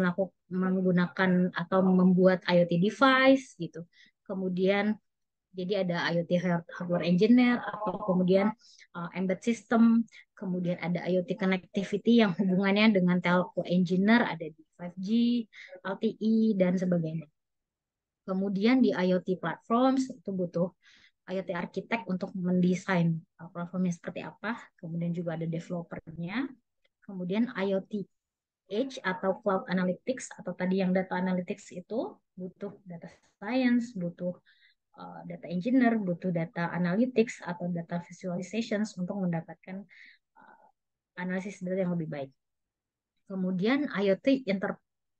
menggunakan atau membuat IoT device gitu. Kemudian jadi ada IoT hardware engineer atau kemudian embedded system, kemudian ada IoT connectivity yang hubungannya dengan telco engineer ada di 5G, LTE dan sebagainya. Kemudian di IoT platforms itu butuh IoT architect untuk mendesain platformnya seperti apa. Kemudian juga ada developernya. Kemudian IoT Edge atau Cloud Analytics atau tadi yang data analytics itu butuh data science, butuh data engineer, butuh data analytics atau data visualizations untuk mendapatkan uh, analisis data yang lebih baik. Kemudian IoT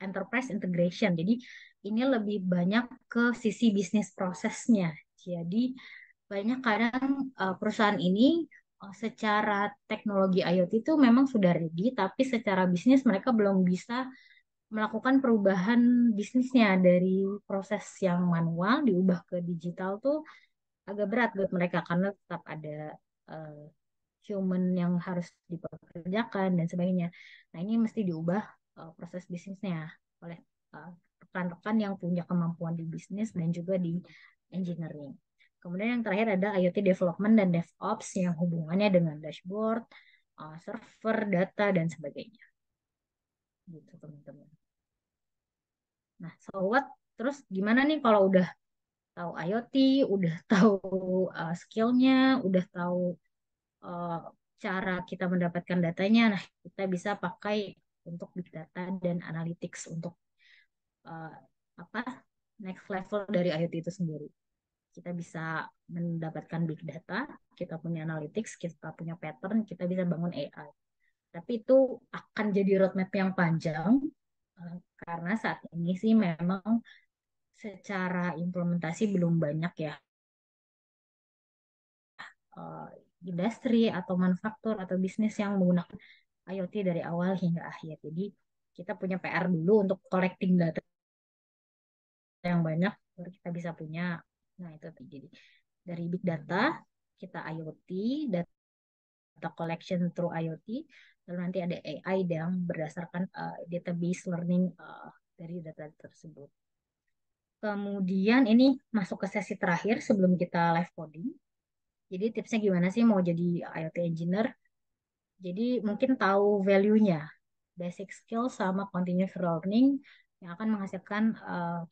Enterprise Integration. Jadi ini lebih banyak ke sisi bisnis prosesnya. Jadi banyak kadang perusahaan ini secara teknologi IoT itu memang sudah ready, tapi secara bisnis mereka belum bisa melakukan perubahan bisnisnya dari proses yang manual diubah ke digital tuh agak berat buat mereka karena tetap ada uh, human yang harus dipekerjakan dan sebagainya. Nah, ini mesti diubah proses bisnisnya oleh rekan-rekan yang punya kemampuan di bisnis dan juga di engineering. Kemudian yang terakhir ada IoT development dan DevOps yang hubungannya dengan dashboard, server, data, dan sebagainya. Gitu, teman-teman. Nah, so what? Terus gimana nih kalau udah tahu IoT, udah tahu skillnya, udah tahu uh, cara kita mendapatkan datanya. Nah, kita bisa pakai untuk big data dan analytics untuk uh, apa next level dari IoT itu sendiri. Kita bisa mendapatkan big data, kita punya analytics, kita punya pattern, kita bisa bangun AI. Tapi itu akan jadi roadmap yang panjang karena saat ini sih memang secara implementasi belum banyak ya uh, industri atau manufaktur atau bisnis yang menggunakan IoT dari awal hingga akhir. Jadi kita punya PR dulu untuk collecting data yang banyak baru kita bisa punya. Nah, itu jadi dari big data kita IoT, data collection through IoT, lalu nanti ada AI yang berdasarkan database learning dari data tersebut. Kemudian ini masuk ke sesi terakhir sebelum kita live coding. Jadi tipsnya gimana sih mau jadi IoT engineer? Jadi mungkin tahu value-nya, basic skill sama continuous learning yang akan menghasilkan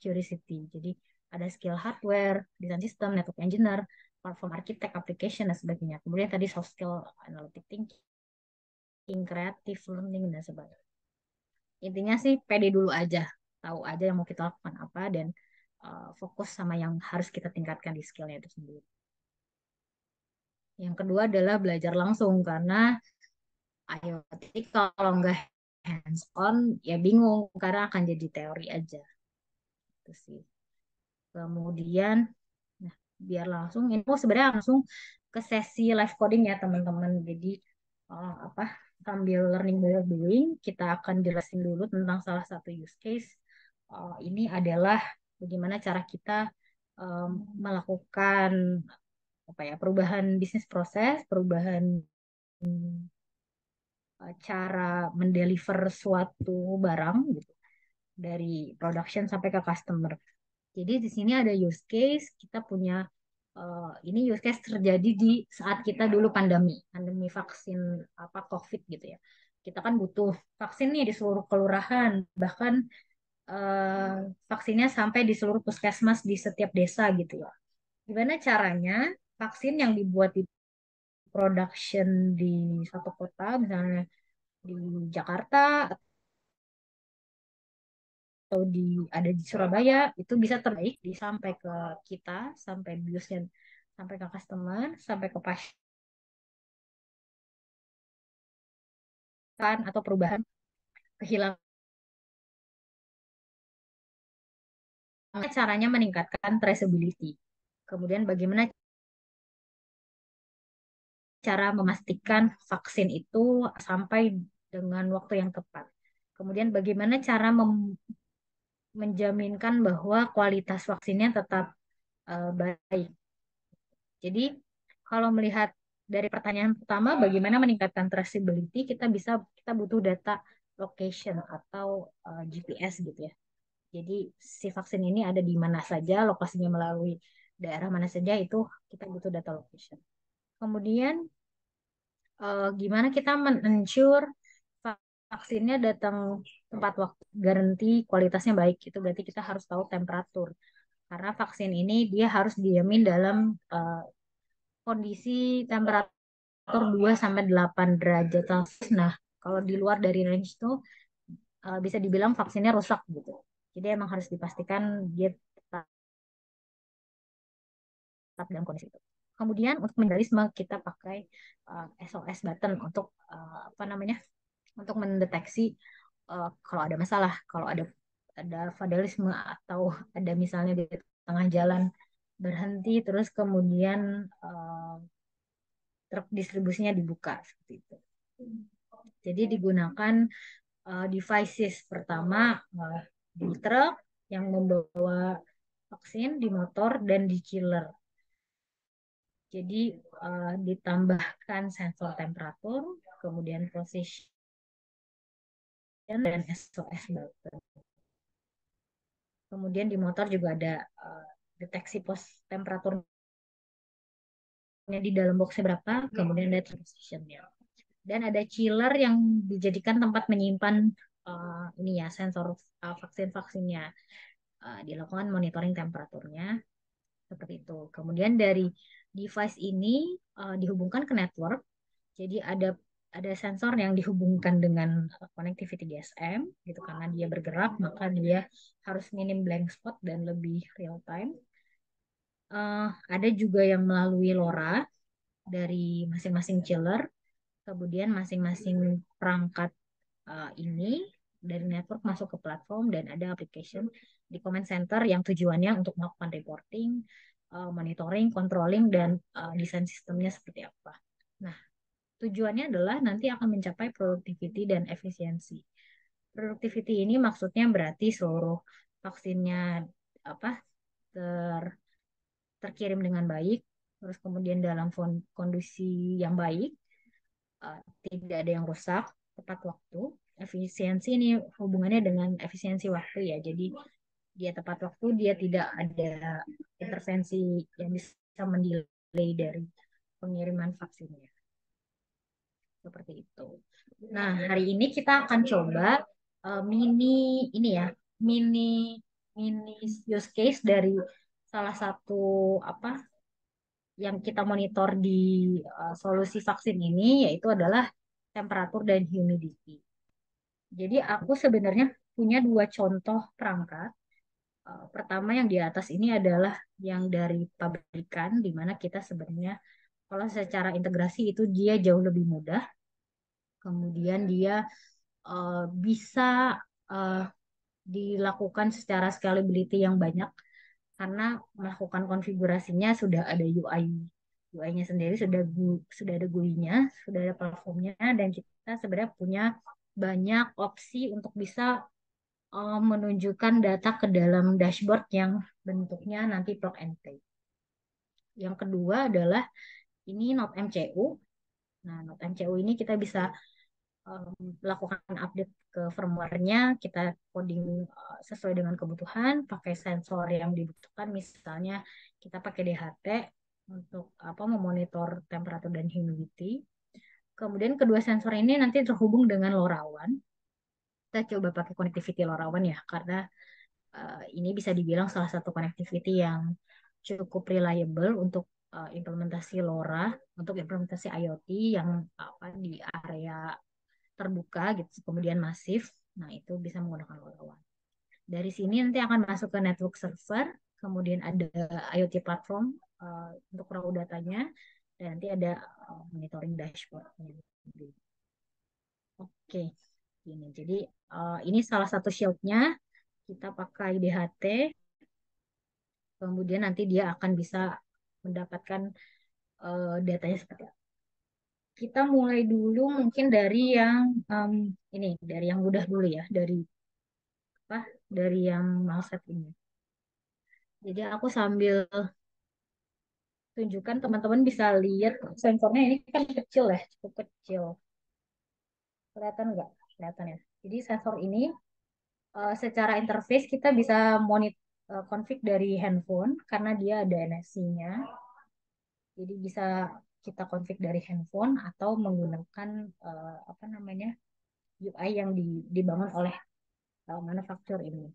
curiosity. Jadi ada skill hardware, design system, network engineer, platform architect, application, dan sebagainya. Kemudian tadi soft skill, analytic thinking, creative learning, dan sebagainya. Intinya sih pede dulu aja, tahu aja yang mau kita lakukan apa, dan fokus sama yang harus kita tingkatkan di skillnya itu sendiri. Yang kedua adalah belajar langsung, karena IoT kalau nggak hands on ya bingung karena akan jadi teori aja itu sih. Kemudian nah biar langsung info sebenarnya langsung ke sesi live coding ya teman-teman. Jadi apa sambil learning by doing kita akan jelasin dulu tentang salah satu use case. Ini adalah bagaimana cara kita melakukan apa ya perubahan bisnis proses, perubahan cara mendeliver suatu barang gitu dari production sampai ke customer. Jadi di sini ada use case, kita punya ini use case terjadi di saat kita dulu pandemi vaksin apa COVID gitu ya. Kita kan butuh vaksin nih di seluruh kelurahan, bahkan vaksinnya sampai di seluruh puskesmas di setiap desa gitu ya. Gimana caranya vaksin yang dibuat di production di satu kota, misalnya di Jakarta atau ada di Surabaya itu bisa terbaik sampai ke kita, sampai biusnya, sampai ke customer, sampai ke pasien atau perubahan kehilangan. Caranya meningkatkan traceability. Kemudian bagaimana cara memastikan vaksin itu sampai dengan waktu yang tepat. Kemudian bagaimana cara menjaminkan bahwa kualitas vaksinnya tetap baik. Jadi kalau melihat dari pertanyaan pertama, bagaimana meningkatkan traceability, kita butuh data location atau GPS gitu ya. Jadi si vaksin ini ada di mana saja, lokasinya melalui daerah mana saja itu kita butuh data location. Kemudian gimana kita men-ensure vaksinnya datang tepat waktu, garansi kualitasnya baik. Itu berarti kita harus tahu temperatur. Karena vaksin ini dia harus diamin dalam kondisi temperatur 2 sampai 8 derajat Celcius. Nah, kalau di luar dari range itu bisa dibilang vaksinnya rusak gitu. Jadi emang harus dipastikan dia tetap dalam kondisi itu. Kemudian untuk mekanisme kita pakai SOS button untuk apa namanya? Untuk mendeteksi kalau ada masalah, kalau ada vandalisme atau ada misalnya di tengah jalan berhenti terus kemudian truk distribusinya dibuka seperti itu. Jadi digunakan devices pertama di truk yang membawa vaksin, di motor dan di chiller. Jadi ditambahkan sensor temperatur, kemudian position dan SOS button. Kemudian di motor juga ada deteksi pos temperaturnya di dalam boxnya berapa, kemudian ada positionnya. Dan ada chiller yang dijadikan tempat menyimpan ini ya sensor vaksin-vaksinnya. Dilakukan monitoring temperaturnya seperti itu. Kemudian dari device ini dihubungkan ke network. Jadi ada sensor yang dihubungkan dengan connectivity GSM gitu karena dia bergerak maka dia harus minim blank spot dan lebih real time. Ada juga yang melalui LoRa dari masing-masing chiller, kemudian masing-masing perangkat ini dari network masuk ke platform dan ada application di command center yang tujuannya untuk melakukan reporting, monitoring, controlling, dan desain sistemnya seperti apa. Nah, tujuannya adalah nanti akan mencapai productivity dan efisiensi. Productivity ini maksudnya berarti seluruh vaksinnya apa ter terkirim dengan baik, terus kemudian dalam kondisi yang baik, tidak ada yang rusak, tepat waktu. Efisiensi ini hubungannya dengan efisiensi waktu ya. Jadi dia tepat waktu, dia tidak ada intervensi yang bisa mendelay dari pengiriman vaksinnya. Seperti itu. Nah, hari ini kita akan coba mini ini ya, mini mini use case dari salah satu apa yang kita monitor di solusi vaksin ini yaitu adalah temperatur dan humidity. Jadi aku sebenarnya punya dua contoh perangkat. Pertama yang di atas ini adalah yang dari pabrikan, di mana kita sebenarnya kalau secara integrasi itu dia jauh lebih mudah. Kemudian dia bisa uh, dilakukan secara scalability yang banyak karena melakukan konfigurasinya sudah ada UI. UI-nya sendiri sudah ada GUI-nya, sudah ada platformnya, dan kita sebenarnya punya banyak opsi untuk bisa menunjukkan data ke dalam dashboard yang bentuknya nanti plug and play. Yang kedua adalah ini Node MCU. Nah, Node MCU ini kita bisa melakukan update ke firmware-nya, kita coding sesuai dengan kebutuhan, pakai sensor yang dibutuhkan, misalnya kita pakai DHT untuk apa memonitor temperatur dan humidity. Kemudian kedua sensor ini nanti terhubung dengan LoRaWAN. Kita coba pakai connectivity LoRaWAN ya, karena ini bisa dibilang salah satu connectivity yang cukup reliable untuk implementasi LoRa, untuk implementasi IoT yang apa di area terbuka gitu, kemudian masif. Nah, itu bisa menggunakan LoRaWAN. Dari sini nanti akan masuk ke network server, kemudian ada IoT platform untuk raw datanya, dan nanti ada monitoring dashboard-nya. Oke, ini jadi ini salah satu shield-nya. Kita pakai DHT, kemudian nanti dia akan bisa mendapatkan datanya seperti apa. Kita mulai dulu mungkin dari yang ini, dari yang mudah dulu ya, apa, dari yang malset ini. Jadi aku sambil tunjukkan teman-teman bisa lihat sensornya ini kan kecil ya, cukup kecil. Kelihatan nggak? Kelihatan ya. Jadi sensor ini secara interface kita bisa config dari handphone karena dia ada NFC-nya. Jadi bisa kita config dari handphone atau menggunakan apa namanya UI yang dibangun oleh manufaktur ini.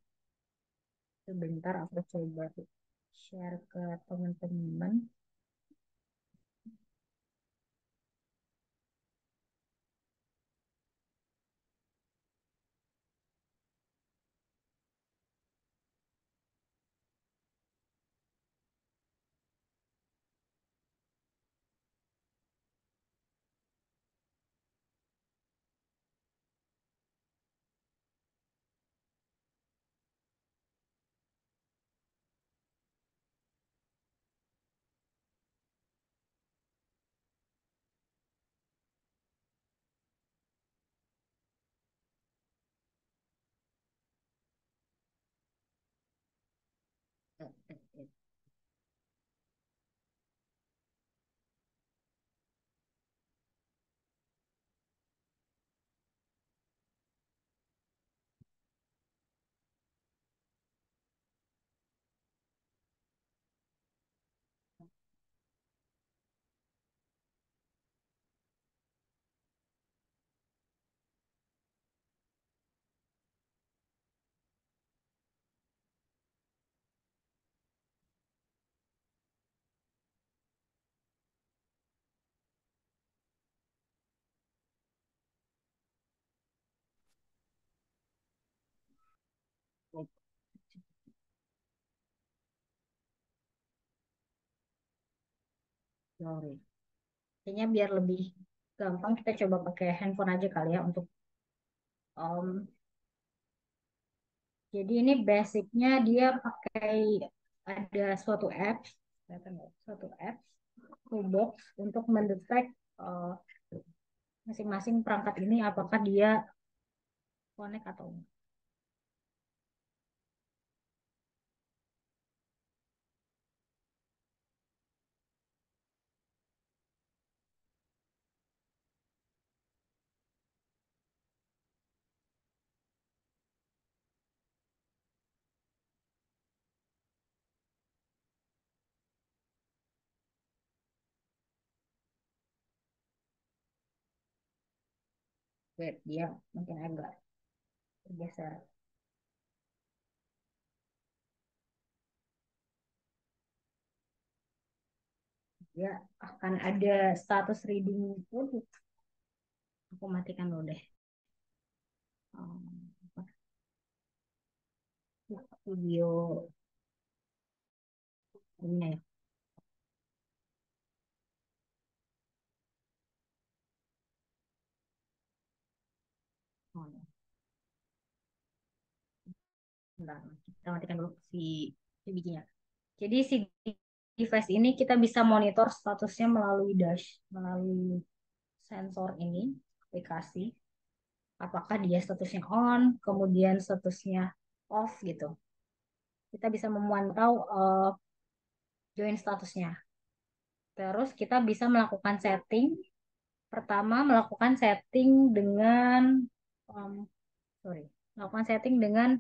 Sebentar aku coba share ke teman-teman. Sorry. Kayaknya biar lebih gampang kita coba pakai handphone aja kali ya untuk um, jadi ini basicnya dia pakai ada suatu apps, kelihatan nggak? Suatu apps toolbox untuk mendetek uh, masing-masing perangkat ini apakah dia connect atau enggak. Wait, dia mungkin agak bergeser. Dia akan ada status reading itu. Aku matikan dulu deh. Um, Video ini ya. Oh, ya. Bentar, kita matikan dulu si bijinya. Jadi si device ini kita bisa monitor statusnya melalui sensor ini, aplikasi. Apakah dia statusnya on, kemudian statusnya off gitu. Kita bisa memantau join statusnya. Terus kita bisa melakukan setting. Pertama melakukan setting dengan um, sorry, melakukan setting dengan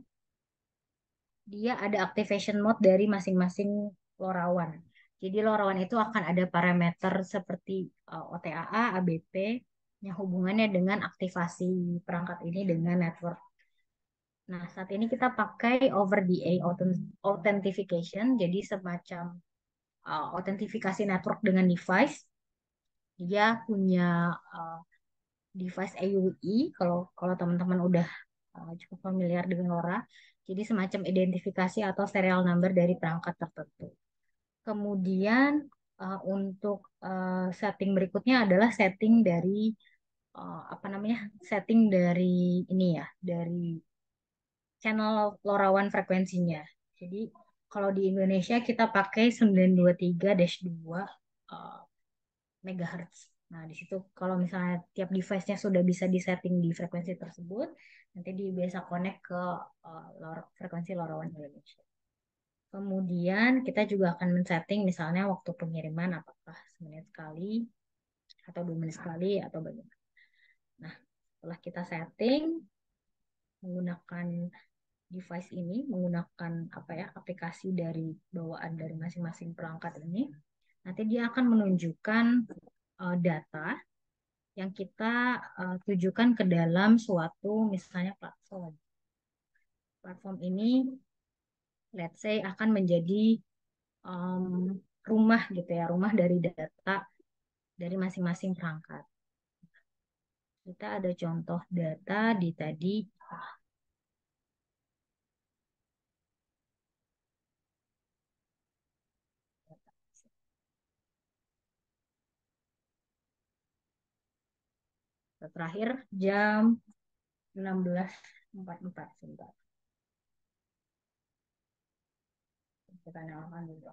dia ada activation mode dari masing-masing LoRaWAN. Jadi LoRaWAN itu akan ada parameter seperti OTAA, ABP yang hubungannya dengan aktivasi perangkat ini dengan network. Nah, saat ini kita pakai over DA authentication, jadi semacam autentifikasi network dengan device. Dia punya uh, device AUI, kalau kalau teman-teman udah cukup familiar dengan LoRa. Jadi semacam identifikasi atau serial number dari perangkat tertentu. Kemudian untuk setting berikutnya adalah setting dari apa namanya? Setting dari ini ya, dari channel LoRaWAN frekuensinya. Jadi kalau di Indonesia kita pakai 923-2 megahertz. Nah, di situ kalau misalnya tiap device-nya sudah bisa disetting di frekuensi tersebut, nanti dia bisa connect ke frekuensi LoRaWAN Indonesia. Kemudian kita juga akan men-setting misalnya waktu pengiriman apakah semenit sekali atau 2 menit sekali atau bagaimana. Nah, setelah kita setting, menggunakan device ini, menggunakan apa ya, aplikasi dari bawaan dari masing-masing perangkat ini, nanti dia akan menunjukkan data yang kita tujukan ke dalam suatu misalnya platform. Platform ini let's say akan menjadi um, rumah gitu ya, rumah dari data dari masing-masing perangkat. Kita ada contoh data di tadi. Terakhir jam 16.44 sebentar. Kita nyalakan dulu.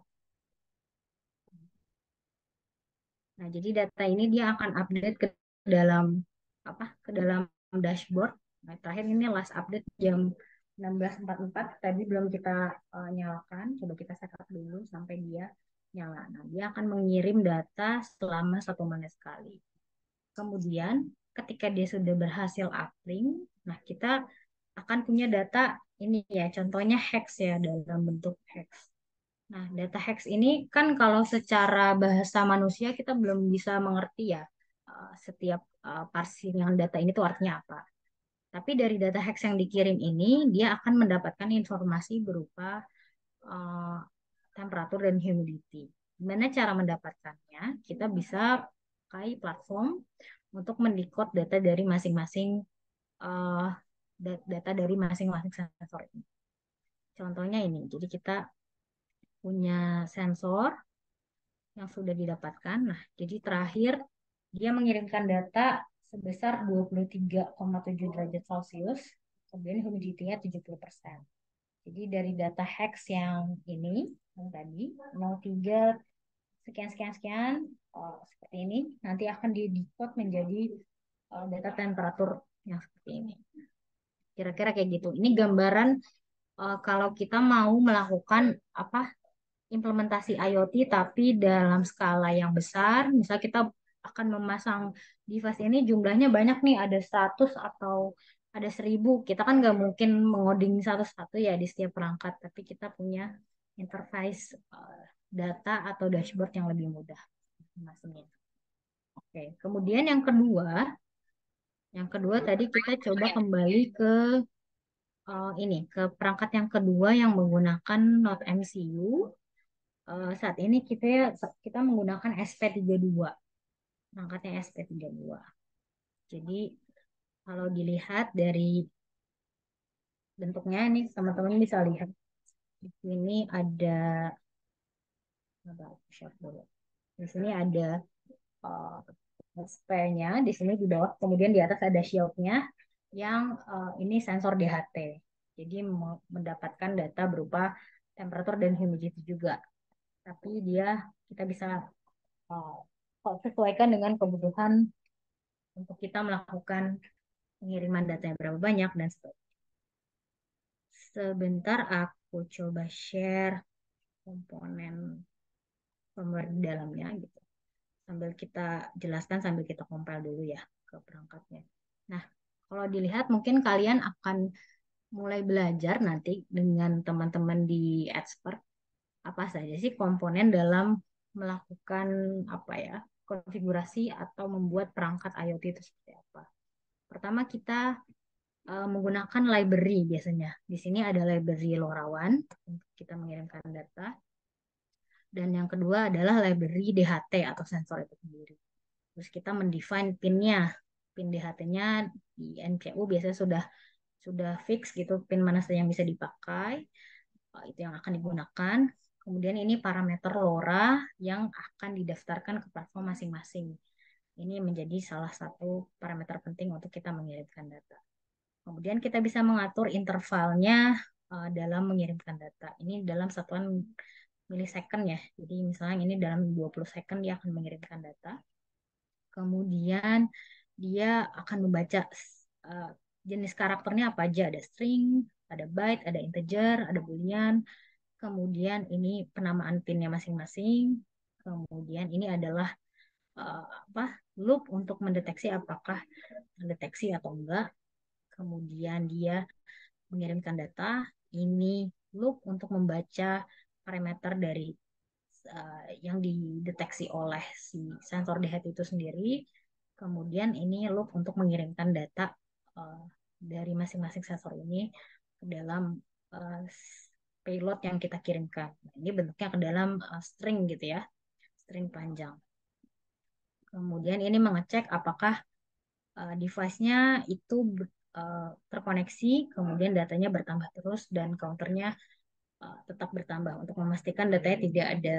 Nah, jadi data ini dia akan update ke dalam apa? Ke dalam dashboard. Nah, terakhir ini last update jam 16.44. Tadi belum kita nyalakan. Coba kita setup dulu sampai dia nyala. Nah, dia akan mengirim data selama 1 menit sekali. Kemudian, ketika dia sudah berhasil uplink, nah kita akan punya data ini ya, contohnya hex ya, dalam bentuk hex. Nah, data hex ini kan kalau secara bahasa manusia kita belum bisa mengerti ya setiap parsial data ini tuh artinya apa. Tapi dari data hex yang dikirim ini, dia akan mendapatkan informasi berupa uh, temperatur dan humidity. Gimana cara mendapatkannya? Kita bisa pakai platform untuk mendekode data dari masing-masing uh, data dari masing-masing sensor ini. Contohnya ini, jadi kita punya sensor yang sudah didapatkan. Nah, jadi terakhir dia mengirimkan data sebesar 23,7 derajat Celcius, kemudian humidity-nya 70%. Jadi dari data hex yang ini, yang tadi, 03 sekian sekian sekian seperti ini, nanti akan di decode menjadi data temperatur yang seperti ini. Kira-kira kayak gitu. Ini gambaran kalau kita mau melakukan apa implementasi IoT tapi dalam skala yang besar, misal kita akan memasang device ini jumlahnya banyak nih, ada 100 atau ada 1000, kita kan nggak mungkin mengoding satu-satu ya di setiap perangkat, tapi kita punya interface data atau dashboard yang lebih mudah masingnya. Oke, kemudian yang kedua tadi kita coba kembali ke ini ke perangkat yang kedua yang menggunakan Node MCU. Saat ini kita menggunakan SP32, perangkatnya SP32. Jadi kalau dilihat dari bentuknya ini teman-teman bisa lihat di sini ada di sini ada uh, SP-nya, di sini di bawah, kemudian di atas ada shieldnya yang ini sensor DHT. Jadi mendapatkan data berupa temperatur dan humidity juga. Tapi kita bisa sesuaikan dengan kebutuhan untuk kita melakukan pengiriman data yang berapa banyak dan sebagainya. Sebentar aku coba share komponen firmware di dalamnya gitu. Sambil kita jelaskan sambil kita compile dulu ya ke perangkatnya. Nah, kalau dilihat mungkin kalian akan mulai belajar nanti dengan teman-teman di Expert apa saja sih komponen dalam melakukan apa ya konfigurasi atau membuat perangkat IoT itu seperti apa. Pertama kita menggunakan library biasanya. Di sini ada library LoRaWAN untuk kita mengirimkan data. Dan yang kedua adalah library DHT atau sensor itu sendiri. Terus kita mendefine pinnya. Pin DHT-nya di NPU biasanya sudah fix gitu pin mana saja yang bisa dipakai. Itu yang akan digunakan. Kemudian ini parameter LoRa yang akan didaftarkan ke platform masing-masing. Ini menjadi salah satu parameter penting untuk kita mengirimkan data. Kemudian kita bisa mengatur intervalnya dalam mengirimkan data. Ini dalam satuan milisecond ya. Jadi misalnya ini dalam 20 second dia akan mengirimkan data. Kemudian dia akan membaca jenis karakternya apa aja. Ada string, ada byte, ada integer, ada boolean. Kemudian ini penamaan pinnya masing-masing. Kemudian ini adalah loop untuk mendeteksi apakah terdeteksi atau enggak. kemudian dia mengirimkan data, ini loop untuk membaca parameter dari yang dideteksi oleh si sensor di head itu sendiri. Kemudian ini loop untuk mengirimkan data uh, dari masing-masing sensor ini ke dalam uh, payload yang kita kirimkan. Ini bentuknya ke dalam string gitu ya, string panjang. Kemudian ini mengecek apakah device-nya itu terkoneksi, kemudian datanya bertambah terus dan counternya tetap bertambah untuk memastikan datanya tidak ada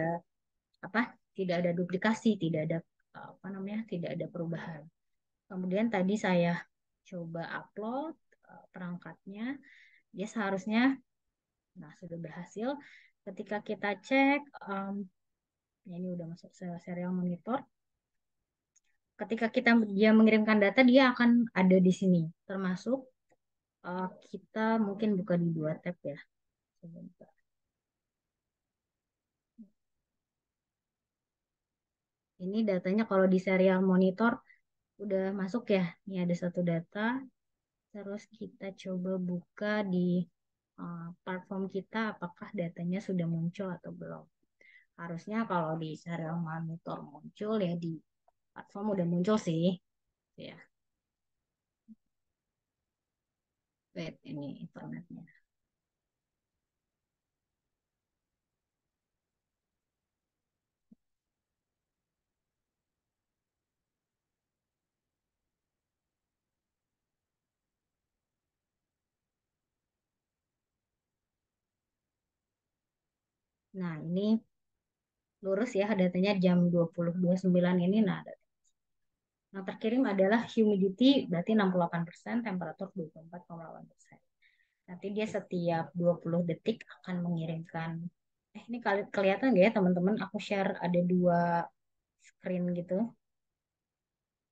apa, tidak ada duplikasi, tidak ada apa namanya, tidak ada perubahan. Kemudian tadi saya coba upload perangkatnya, dia seharusnya, nah sudah berhasil. Ketika kita cek, ya ini udah masuk serial monitor. Ketika dia mengirimkan data, dia akan ada di sini, termasuk kita mungkin buka di dua tab ya. Sebentar. Ini datanya kalau di serial monitor udah masuk ya. Ini ada satu data. Terus kita coba buka di platform kita apakah datanya sudah muncul atau belum. Harusnya kalau di serial monitor muncul ya, di platform udah muncul sih. Ya, wait ini internetnya. Nah, ini lurus ya datanya jam 20.29 ini. Nah, yang terkirim adalah humidity berarti 68%, temperatur 24,8%. Nanti dia setiap 20 detik akan mengirimkan. Ini kelihatan nggak ya teman-teman? Aku share ada dua screen gitu.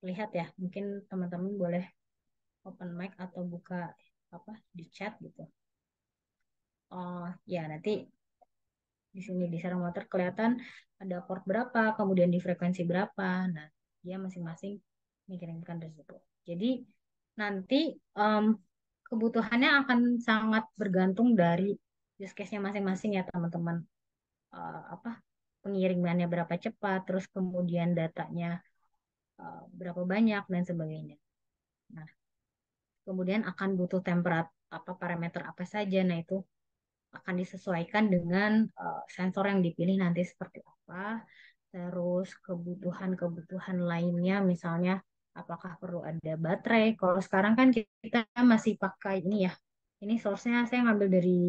Lihat ya, mungkin teman-teman boleh open mic atau buka apa di chat gitu. Oh ya, nanti di sini di sarang motor kelihatan ada port berapa, kemudian di frekuensi berapa. Nah, dia masing-masing mengirimkan tersebut. Jadi nanti em, kebutuhannya akan sangat bergantung dari use case-nya masing-masing ya teman-teman. Apa pengirimannya berapa cepat, terus kemudian datanya berapa banyak dan sebagainya. Nah, kemudian akan butuh temperatur apa parameter apa saja. Nah, itu akan disesuaikan dengan sensor yang dipilih nanti seperti apa. Terus kebutuhan-kebutuhan lainnya misalnya apakah perlu ada baterai. Kalau sekarang kan kita masih pakai ini ya. Ini source-nya saya ngambil dari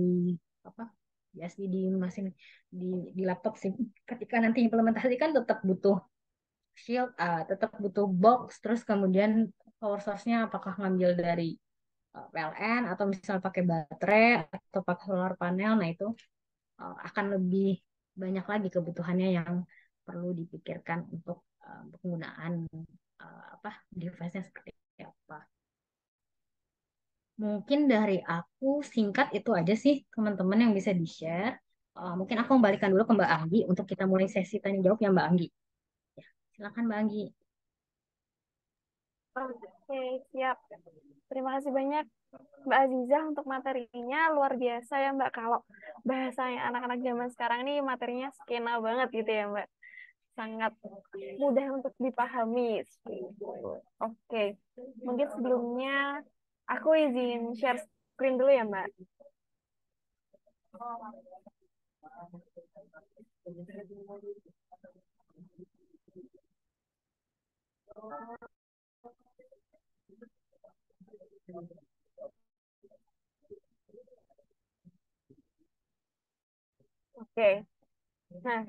apa? USB di mesin di di laptop sih. Ketika nanti implementasi kan tetap butuh shield, tetap butuh box, terus kemudian power source-nya apakah ngambil dari PLN atau misal pakai baterai atau pakai solar panel, nah itu akan lebih banyak lagi kebutuhannya yang perlu dipikirkan untuk penggunaan apa device-nya seperti apa. Mungkin dari aku singkat itu aja sih teman-teman yang bisa di-share. Mungkin aku kembalikan dulu ke Mbak Anggi untuk kita mulai sesi tanya jawab ya Mbak Anggi. Ya, silakan Mbak Anggi. Oke, siap. Terima kasih banyak Mbak Azizah untuk materinya. Luar biasa ya Mbak. Kalau bahasanya anak-anak zaman sekarang nih materinya skena banget gitu ya Mbak. Sangat mudah untuk dipahami. Oke, mungkin sebelumnya aku izin share screen dulu ya Mbak. Oke, nah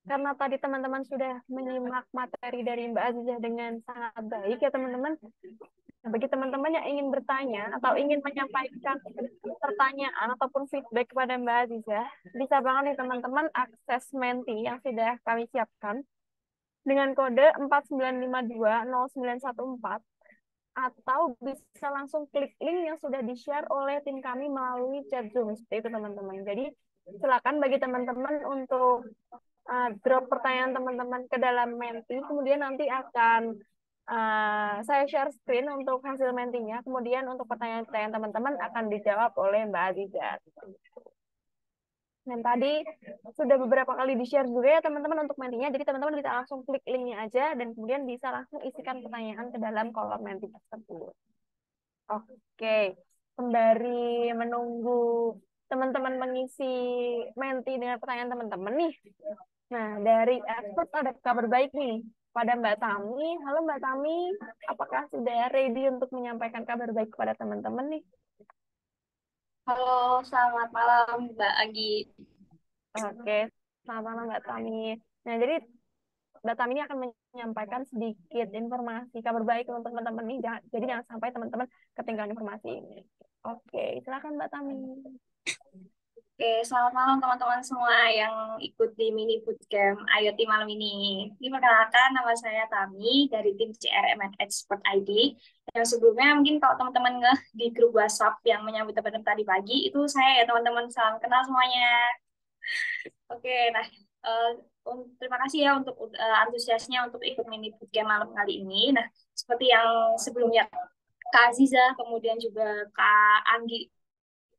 karena tadi teman-teman sudah menyimak materi dari Mbak Azizah dengan sangat baik ya teman-teman. Nah, bagi teman-teman yang ingin bertanya atau ingin menyampaikan pertanyaan ataupun feedback kepada Mbak Azizah, bisa banget nih teman-teman akses Menti yang sudah kami siapkan dengan kode 49520914 atau bisa langsung klik link yang sudah di-share oleh tim kami melalui chat Zoom. Seperti itu teman-teman. Jadi silakan bagi teman-teman untuk drop pertanyaan teman-teman ke dalam Menti, kemudian nanti akan Saya share screen untuk hasil mentinya, kemudian untuk pertanyaan-pertanyaan teman-teman akan dijawab oleh Mbak Aziza. Dan tadi sudah beberapa kali di-share juga ya teman-teman untuk mentinya, jadi teman-teman bisa langsung klik linknya aja dan kemudian bisa langsung isikan pertanyaan ke dalam kolom menti tersebut. Oke, sembari menunggu teman-teman mengisi menti dengan pertanyaan teman-teman nih. Nah, dari expert ada kabar baik nih pada Mbak Tami. Halo Mbak Tami, apakah sudah ready untuk menyampaikan kabar baik kepada teman-teman nih? Halo, selamat malam Mbak Agi. Oke, selamat malam Mbak Tami. Nah, jadi Mbak Tami ini akan menyampaikan sedikit informasi kabar baik untuk teman-teman nih. Jadi jangan sampai teman-teman ketinggalan informasi ini. Oke, silakan Mbak Tami. Oke, selamat malam teman-teman semua yang ikut di mini bootcamp IoT malam ini. Ini perkenalkan, nama saya Tami dari tim CRM and Expert ID. Yang sebelumnya mungkin kalau teman-teman ngeh di grup WhatsApp yang menyambut teman-teman tadi pagi, itu saya ya teman-teman, salam kenal semuanya. Oke, nah terima kasih ya untuk antusiasnya untuk ikut mini bootcamp malam kali ini. Nah, seperti yang sebelumnya Kak Aziza, kemudian juga Kak Anggi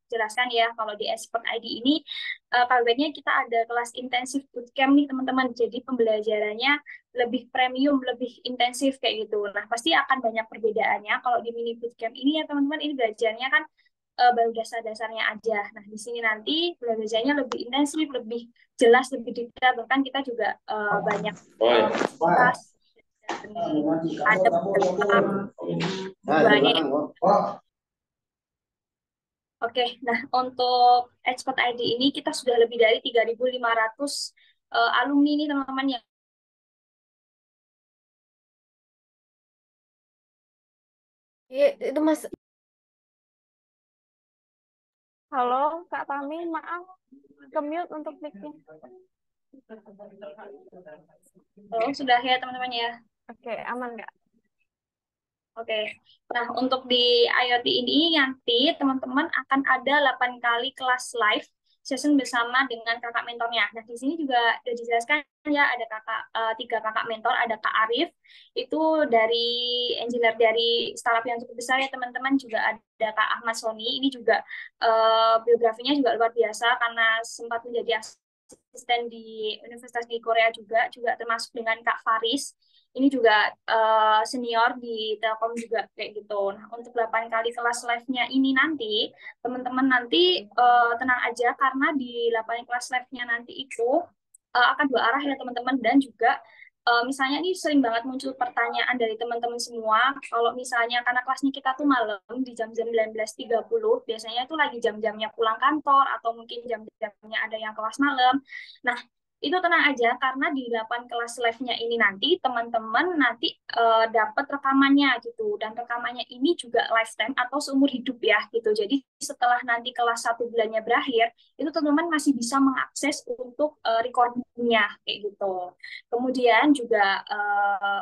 jelaskan ya, kalau di Expert ID ini kabarnya kita ada kelas intensif bootcamp nih teman-teman. Jadi pembelajarannya lebih premium, lebih intensif kayak gitu. Nah, pasti akan banyak perbedaannya. Kalau di mini bootcamp ini ya teman-teman, ini belajarnya kan baru dasar-dasarnya aja. Nah, di sini nanti belajarnya lebih intensif, lebih jelas, lebih detail. Bahkan kita juga banyak kelas dan ada beberapa tujuannya. Oke, nah untuk Expert ID ini kita sudah lebih dari 3.500 alumni nih teman-teman yang Itu Mas. Halo, Kak Tami, maaf ke-mute untuk mic-nya. sudah ya teman-teman ya. Oke, aman nggak? Oke, nah untuk di IoT ini nanti teman-teman akan ada 8 kali kelas live session bersama dengan kakak mentornya. Nah di sini juga sudah dijelaskan ya ada tiga kakak mentor, ada Kak Arif itu dari engineer dari startup yang cukup besar ya teman-teman, juga ada Kak Ahmad Soni ini juga biografinya juga luar biasa karena sempat menjadi asisten di universitas di Korea juga termasuk dengan Kak Faris ini juga senior di Telkom juga kayak gitu. Nah, untuk 8 kali kelas live-nya ini nanti, teman-teman nanti tenang aja karena di 8 kelas live-nya nanti itu akan dua arah ya teman-teman, dan juga misalnya ini sering banget muncul pertanyaan dari teman-teman semua, kalau misalnya karena kelasnya kita tuh malam di jam-jam 19.30, biasanya itu lagi jam-jamnya pulang kantor atau mungkin jam-jamnya ada yang kelas malam. Nah, itu tenang aja karena di 8 kelas live-nya ini nanti teman-teman nanti dapat rekamannya gitu, dan rekamannya ini juga lifetime atau seumur hidup ya gitu. Jadi setelah nanti kelas 1 bulannya berakhir itu teman-teman masih bisa mengakses untuk recordingnya kayak gitu. Kemudian juga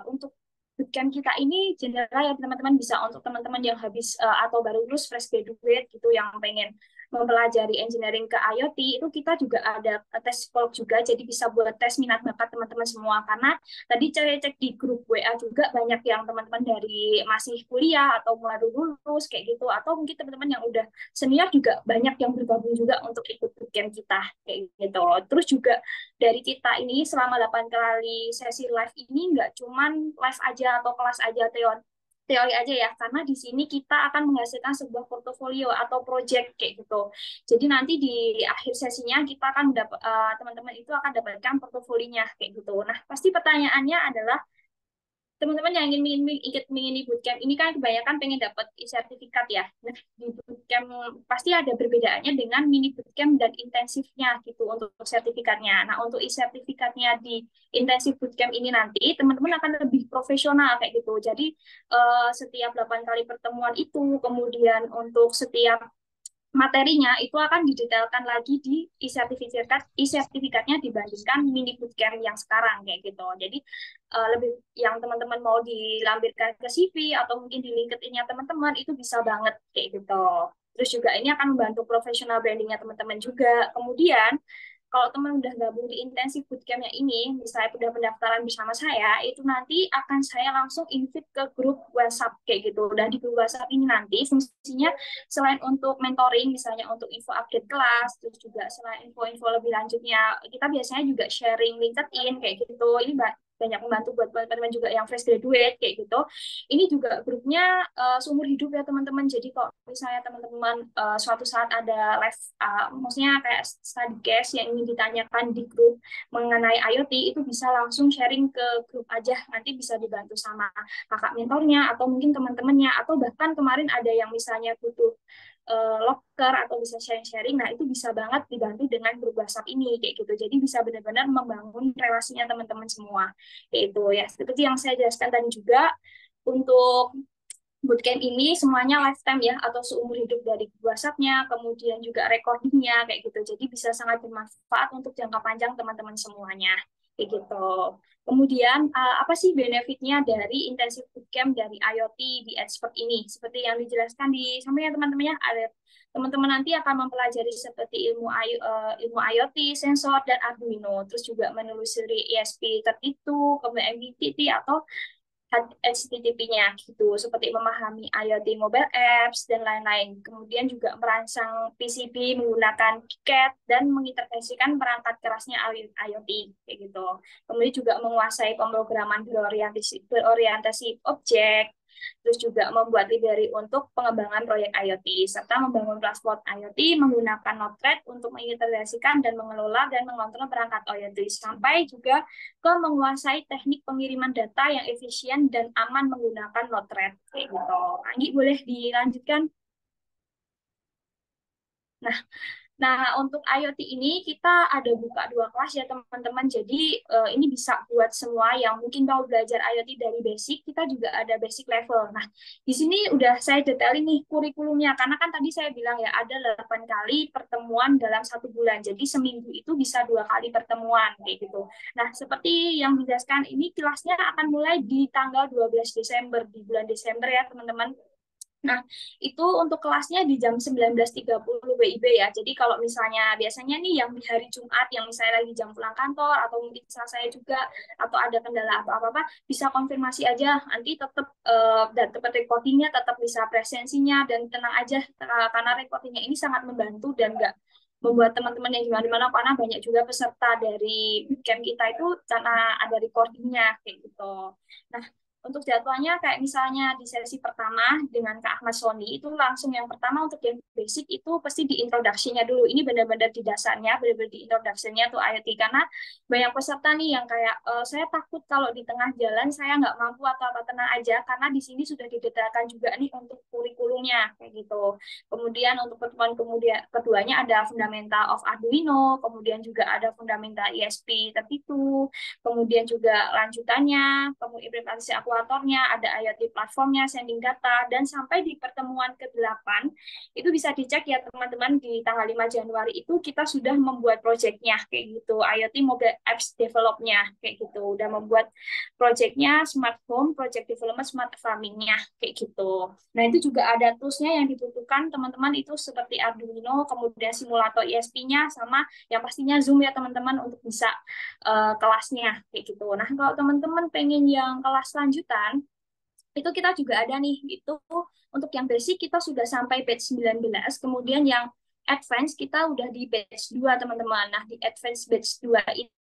untuk bootcamp kita ini general ya teman-teman, bisa untuk teman-teman yang habis atau baru lulus fresh graduate gitu yang pengen mempelajari engineering ke IoT, itu kita juga ada tes psikolog juga, jadi bisa buat tes minat bakat teman-teman semua. Karena tadi saya cek di grup WA juga banyak yang teman-teman dari masih kuliah atau baru lulus kayak gitu, atau mungkin teman-teman yang udah senior juga banyak yang bergabung juga untuk ikut bootcamp kita kayak gitu. Terus juga dari kita ini selama 8 kali sesi live ini nggak cuman live aja atau kelas aja teori aja ya, karena di sini kita akan menghasilkan sebuah portofolio atau project kayak gitu. Jadi nanti di akhir sesinya kita akan teman-teman itu akan dapatkan portofolinya kayak gitu. Nah, pasti pertanyaannya adalah teman-teman yang ingin ikut mini bootcamp ini kan kebanyakan pengen dapat sertifikat ya. Nah, di bootcamp pasti ada perbedaannya dengan mini bootcamp dan intensifnya gitu untuk sertifikatnya. Nah, untuk sertifikatnya di intensif bootcamp ini nanti teman-teman akan lebih profesional kayak gitu. Jadi setiap 8 kali pertemuan itu, kemudian untuk setiap materinya itu akan didetailkan lagi di e-sertifikatnya dibandingkan mini bootcamp yang sekarang kayak gitu. Jadi lebih yang teman-teman mau dilampirkan ke CV atau mungkin di LinkedIn-nya teman-teman itu bisa banget kayak gitu. Terus juga ini akan membantu profesional brandingnya teman-teman juga. Kemudian kalau teman udah gabung di intensif bootcampnya ini, misalnya udah pendaftaran bersama saya, itu nanti akan saya langsung invite ke grup WhatsApp kayak gitu. Dan di grup WhatsApp ini nanti fungsinya selain untuk mentoring, misalnya untuk info update kelas, terus juga selain info-info lebih lanjutnya, kita biasanya juga sharing LinkedIn kayak gitu. Ini banyak membantu buat teman-teman juga yang fresh graduate kayak gitu. Ini juga grupnya seumur hidup ya teman-teman. Jadi kalau misalnya teman-teman suatu saat ada live, maksudnya kayak study case yang ingin ditanyakan di grup mengenai IoT, itu bisa langsung sharing ke grup aja. Nanti bisa dibantu sama kakak mentornya atau mungkin teman-temannya, atau bahkan kemarin ada yang misalnya butuh locker atau bisa sharing-sharing, nah itu bisa banget dibantu dengan grup WhatsApp ini kayak gitu. Jadi bisa benar-benar membangun relasinya teman-teman semua kayak itu ya. Seperti yang saya jelaskan tadi juga, untuk bootcamp ini semuanya lifetime ya, atau seumur hidup dari WhatsApp-nya, kemudian juga recording-nya kayak gitu. Jadi bisa sangat bermanfaat untuk jangka panjang teman-teman semuanya kayak gitu. Kemudian apa sih benefitnya dari intensive bootcamp dari IoT di Expert ini? Seperti yang dijelaskan di sampingnya teman-teman ya, ada teman-teman nanti akan mempelajari seperti ilmu IoT, sensor, dan Arduino, terus juga menelusuri ESP32, kemudian MQTT atau HTTP-nya gitu, seperti memahami IoT mobile apps dan lain-lain. Kemudian juga merancang PCB menggunakan KiCad dan mengintegrasikan perangkat kerasnya IoT kayak gitu. Kemudian juga menguasai pemrograman berorientasi objek, terus juga membuat library untuk pengembangan proyek IoT, serta membangun platform IoT menggunakan Node-RED untuk mengintegrasikan dan mengelola dan mengontrol perangkat IoT, sampai juga ke menguasai teknik pengiriman data yang efisien dan aman menggunakan Node-RED. Kayak gitu. Anggi, boleh dilanjutkan? Nah, Nah, untuk IoT ini kita ada buka 2 kelas ya teman-teman. Jadi ini bisa buat semua yang mungkin mau belajar IoT dari basic, kita juga ada basic level. Nah, di sini udah saya detailin nih kurikulumnya, karena kan tadi saya bilang ya ada 8 kali pertemuan dalam 1 bulan. Jadi seminggu itu bisa 2 kali pertemuan kayak gitu. Nah, seperti yang dijelaskan ini kelasnya akan mulai di tanggal 12 Desember, di bulan Desember ya teman-teman. Nah, itu untuk kelasnya di jam 19.30 WIB ya. Jadi kalau misalnya biasanya nih yang di hari Jumat, yang misalnya lagi jam pulang kantor, atau mungkin saya juga, atau ada kendala atau apa-apa, bisa konfirmasi aja. Nanti tetap dan tempat recordingnya tetap bisa presensinya, dan tenang aja, karena recordingnya ini sangat membantu dan nggak membuat teman-teman yang gimana-gimana, karena banyak juga peserta dari bootcamp kita itu karena ada recordingnya kayak gitu. Nah, untuk jadwalnya kayak misalnya di sesi pertama dengan Kak Ahmad Soni, itu langsung yang pertama untuk yang basic itu pasti di introduction-nya dulu. Ini benar-benar di dasarnya, benar-benar di introduction-nya tuh IoT. Karena banyak peserta nih yang kayak, saya takut kalau di tengah jalan saya nggak mampu atau apa, tenang aja. Karena di sini sudah didetailkan juga nih untuk kurikulumnya, kayak gitu. Kemudian untuk pertemuan keduanya ada fundamental of Arduino, kemudian juga ada fundamental ESP32, kemudian juga lanjutannya, kemudian implementasi aktuatornya, ada IoT platformnya, sending data, dan sampai di pertemuan ke-8, itu bisa dicek ya teman-teman, di tanggal 5 Januari itu kita sudah membuat proyeknya, kayak gitu, IoT Mobile Apps Develop-nya, kayak gitu, udah membuat proyeknya Smart Home, Project Development Smart Farming-nya, kayak gitu. Nah, itu juga ada tools-nya yang dibutuhkan teman-teman, itu seperti Arduino, kemudian simulator ESP-nya, sama yang pastinya Zoom ya teman-teman, untuk bisa kelasnya kayak gitu. Nah, kalau teman-teman pengen yang kelas lanjutan, itu kita juga ada nih. Itu untuk yang basic kita sudah sampai batch 19, kemudian yang advance kita udah di batch 2 teman-teman. Nah, di advance batch 2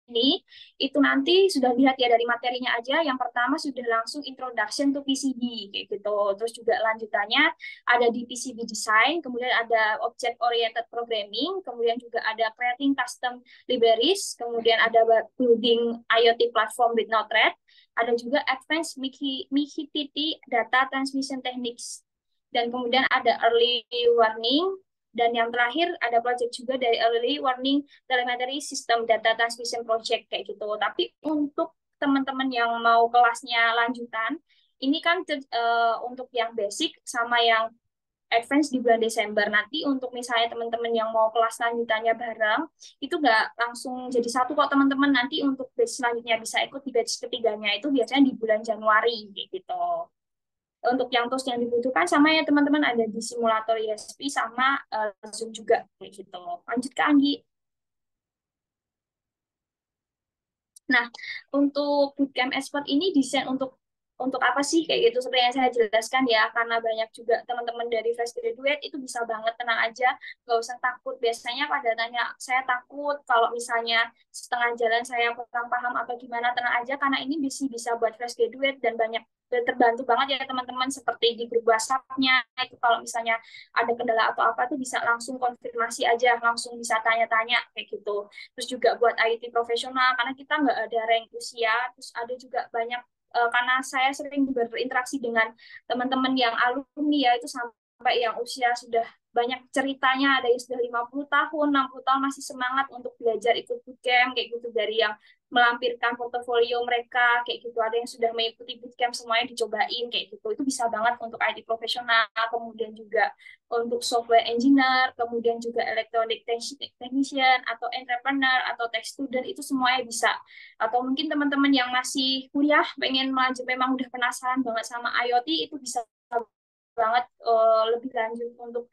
ini itu nanti sudah lihat ya dari materinya aja. Yang pertama sudah langsung introduction to PCB kayak gitu. Terus juga lanjutannya ada di PCB design, kemudian ada object oriented programming, kemudian juga ada creating custom libraries, kemudian ada building IoT platform with Node-RED, ada juga advanced MIHTT data transmission techniques, dan kemudian ada early warning, dan yang terakhir ada project juga dari early warning telemetry system data transmission project kayak gitu. Tapi untuk teman-teman yang mau kelasnya lanjutan, ini kan untuk yang basic sama yang advance di bulan Desember. Nanti untuk misalnya teman-teman yang mau kelas lanjutannya bareng, itu nggak langsung jadi satu kok teman-teman. Nanti untuk batch selanjutnya bisa ikut di batch ketiganya, itu biasanya di bulan Januari gitu. Untuk yang tools yang dibutuhkan sama ya teman-teman, ada di simulator ESP sama Zoom juga kayak gitu. Lanjut ke Anggi. Nah, untuk bootcamp expert ini desain untuk apa sih kayak gitu? Seperti yang saya jelaskan ya, karena banyak juga teman-teman dari fresh graduate itu bisa banget, tenang aja, nggak usah takut. Biasanya pada tanya, saya takut kalau misalnya setengah jalan saya kurang paham atau gimana, tenang aja karena ini bisa buat fresh graduate dan banyak terbantu banget ya teman-teman, seperti di grup WhatsApp-nya itu kalau misalnya ada kendala atau apa tuh bisa langsung konfirmasi aja, langsung bisa tanya-tanya kayak gitu. Terus juga buat IT profesional karena kita nggak ada rank usia, terus ada juga banyak karena saya sering berinteraksi dengan teman-teman yang alumni ya itu sampai yang usia sudah banyak ceritanya, ada yang sudah 50 tahun, 60 tahun masih semangat untuk belajar ikut bootcamp kayak gitu, dari yang melampirkan portofolio mereka kayak gitu, ada yang sudah mengikuti bootcamp semuanya dicobain kayak gitu. Itu bisa banget untuk IT profesional, kemudian juga untuk software engineer, kemudian juga electronic technician atau entrepreneur atau tech student, itu semuanya bisa. Atau mungkin teman-teman yang masih kuliah pengen melanjut, memang udah penasaran banget sama IoT, itu bisa banget lebih lanjut untuk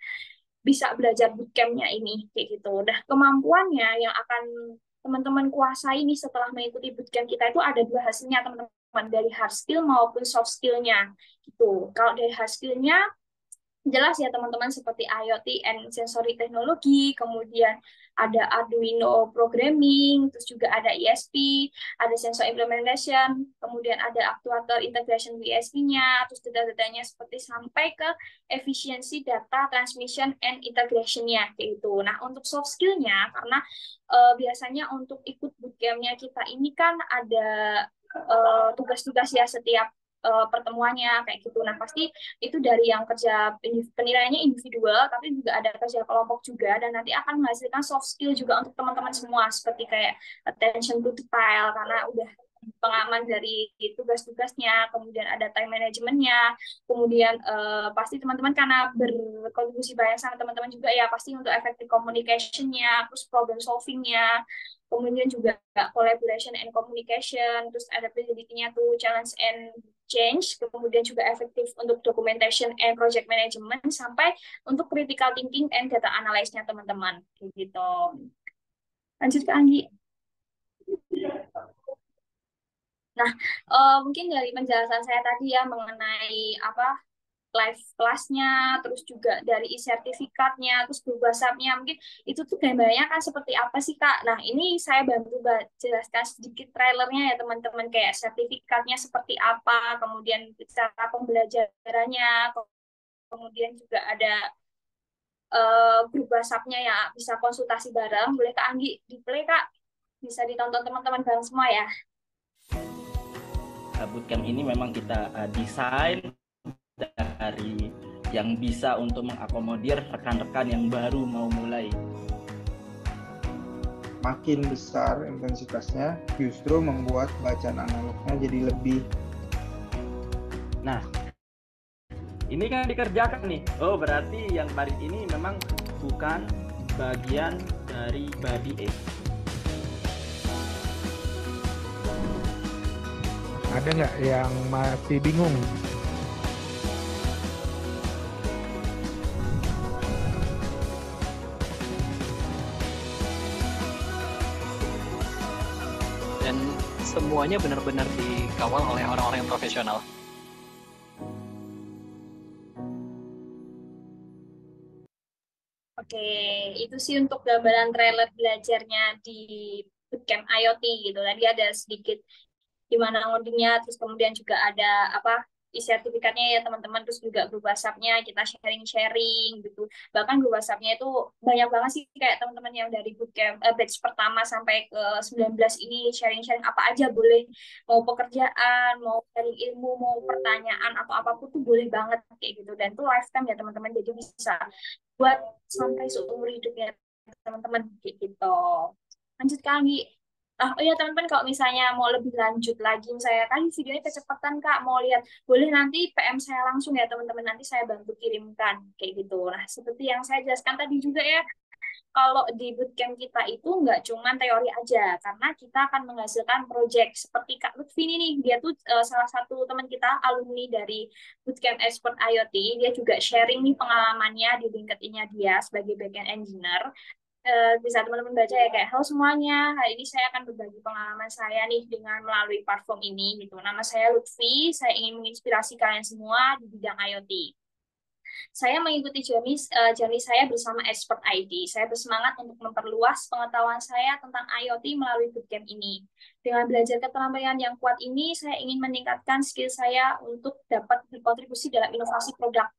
bisa belajar bootcampnya ini kayak gitu. Nah, kemampuannya yang akan teman-teman kuasai nih setelah mengikuti bootcamp kita itu ada dua hasilnya teman-teman, dari hard skill maupun soft skillnya gitu. Kalau dari hard skillnya jelas ya teman-teman, seperti IoT and sensory teknologi, kemudian ada Arduino programming, terus juga ada ESP, ada sensor implementation, kemudian ada actuator integration WSP-nya, terus data-datanya seperti sampai ke efisiensi data transmission and integration-nya kayak gitu. Nah, untuk soft skill-nya, karena biasanya untuk ikut bootcamp-nya kita ini kan ada tugas-tugas ya setiap pertemuannya kayak gitu. Nah, pasti itu dari yang kerja penilaiannya individual, tapi juga ada kerja kelompok juga, dan nanti akan menghasilkan soft skill juga untuk teman-teman semua, seperti kayak attention to detail, karena udah pengalaman dari tugas-tugasnya, kemudian ada time manajemennya, kemudian pasti teman-teman karena berkontribusi banyak sama teman-teman juga ya, pasti untuk effective communication-nya, terus problem solving-nya, kemudian juga collaboration and communication, terus adaptability-nya tuh challenge and change, kemudian juga efektif untuk documentation and project management, sampai untuk critical thinking and data analysis-nya teman-teman gitu. Lanjut ke Anggi. Nah, mungkin dari penjelasan saya tadi ya mengenai apa live kelasnya, terus juga dari e-sertifikatnya, terus grup WhatsApp-nya, mungkin itu tuh gambarnya kan seperti apa sih Kak? Nah, ini saya bantu jelaskan sedikit trailernya ya teman-teman, kayak sertifikatnya seperti apa, kemudian cara pembelajarannya, kemudian juga ada grup WhatsApp-nya ya, bisa konsultasi bareng. Boleh Kak Anggi di play Kak, bisa ditonton teman-teman bareng semua ya. Bootcamp ini memang kita desain dari yang bisa untuk mengakomodir rekan-rekan yang baru mau mulai. Makin besar intensitasnya justru membuat bacaan analognya jadi lebih. Nah, ini kan dikerjakan nih. Oh, berarti yang baris ini memang bukan bagian dari body A. Ada nggak yang masih bingung? Dan semuanya benar-benar dikawal oleh orang-orang yang profesional. Oke, itu sih untuk gambaran trailer belajarnya di bootcamp IoT gitu. Tadi ada sedikit gimana ngodingnya, terus kemudian juga ada apa sertifikatnya ya teman-teman, terus juga grup WhatsApp-nya kita sharing-sharing gitu. Bahkan grup WhatsApp-nya itu banyak banget sih, kayak teman-teman yang dari bootcamp batch pertama sampai ke 19 ini sharing-sharing apa aja boleh, mau pekerjaan, mau sharing ilmu, mau pertanyaan atau apapun tuh boleh banget kayak gitu. Dan itu lifetime ya teman-teman, jadi bisa buat sampai seumur hidupnya teman-teman kayak gitu. Lanjut ke Anggi. Oh iya teman-teman, kalau misalnya mau lebih lanjut lagi, saya kan videonya kecepatan Kak, mau lihat boleh nanti PM saya langsung ya teman-teman, nanti saya bantu kirimkan kayak gitu. Nah, seperti yang saya jelaskan tadi juga ya, kalau di bootcamp kita itu nggak cuma teori aja, karena kita akan menghasilkan project. Seperti Kak Lutfi ini nih, dia tuh salah satu teman kita, alumni dari bootcamp expert IoT, dia juga sharing nih pengalamannya di LinkedIn-nya dia sebagai backend engineer. bisa teman-teman baca ya kayak, halo semuanya, hari ini saya akan berbagi pengalaman saya nih dengan melalui platform ini gitu. Nama saya Lutfi, saya ingin menginspirasi kalian semua di bidang IoT. Saya mengikuti journey saya bersama Expert ID. Saya bersemangat untuk memperluas pengetahuan saya tentang IoT melalui bootcamp ini. Dengan belajar keterampilan yang kuat ini, saya ingin meningkatkan skill saya untuk dapat berkontribusi dalam inovasi produk.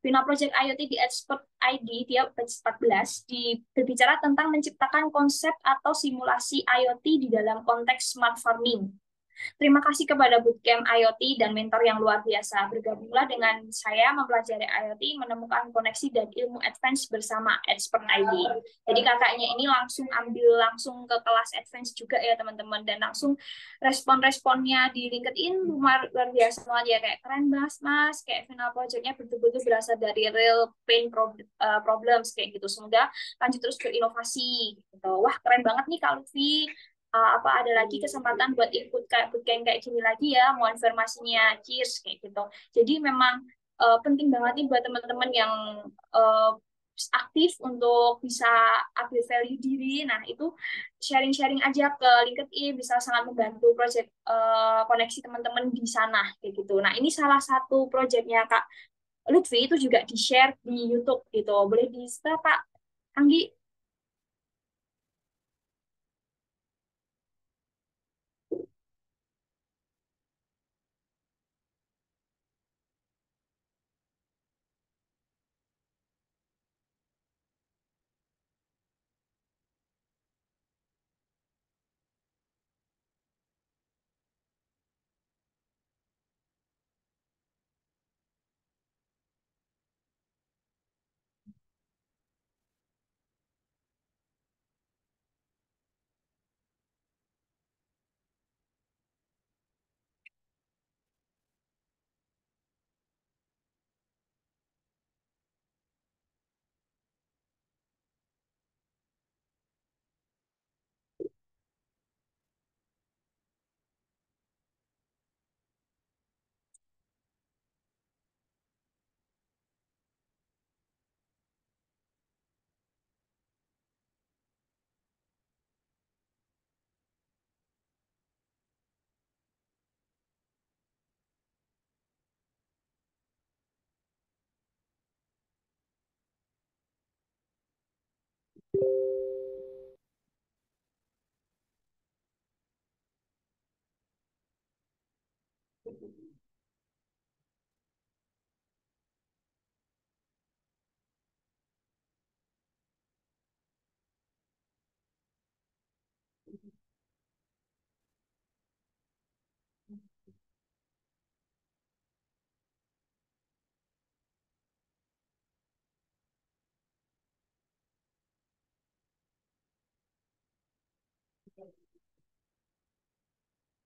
Bina Project IoT di Expert ID, dia batch 14, berbicara tentang menciptakan konsep atau simulasi IoT di dalam konteks smart farming. Terima kasih kepada Bootcamp IoT dan mentor yang luar biasa. Bergabunglah dengan saya mempelajari IoT, menemukan koneksi dan ilmu advance bersama Expert ID. Jadi kakaknya ini langsung ke kelas advance juga ya teman-teman, dan langsung respon-responnya di LinkedIn luar biasa banget ya, kayak keren banget mas, kayak final projectnya betul-betul berasal dari real pain problems kayak gitu. Semoga lanjut terus berinovasi. Gitu. Wah keren banget nih Kak Lutfi. Apa ada lagi kesempatan buat ikut kayak bootcamp kayak gini lagi ya, mau informasinya, cheers kayak gitu. Jadi memang penting banget nih buat teman-teman yang aktif untuk bisa ambil value diri. Nah, itu sharing-sharing aja ke LinkedIn bisa sangat membantu project koneksi teman-teman di sana kayak gitu. Nah, ini salah satu projectnya Kak Lutfi itu juga di-share di YouTube gitu. Boleh di-share Kak Anggi?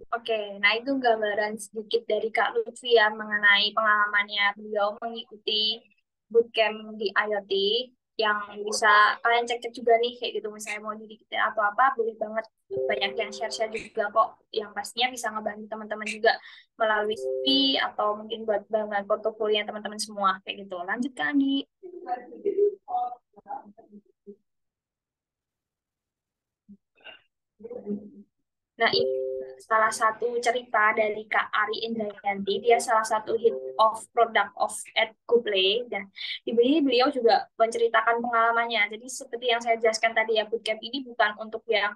Oke, nah itu gambaran sedikit dari Kak Lutfi ya mengenai pengalamannya beliau mengikuti bootcamp di IoT yang bisa kalian cek-cek juga nih kayak gitu misalnya mau didik atau apa boleh banget, banyak yang share-share juga kok yang pastinya bisa ngebantu teman-teman juga melalui CV atau mungkin buat bangun portofolio teman-teman semua kayak gitu. Lanjut Kak Andi. Nah, ini salah satu cerita dari Kak Ari Indrayanti. Dia salah satu head of product of at Google. Dan di sini beliau juga menceritakan pengalamannya. Jadi seperti yang saya jelaskan tadi ya, bootcamp ini bukan untuk yang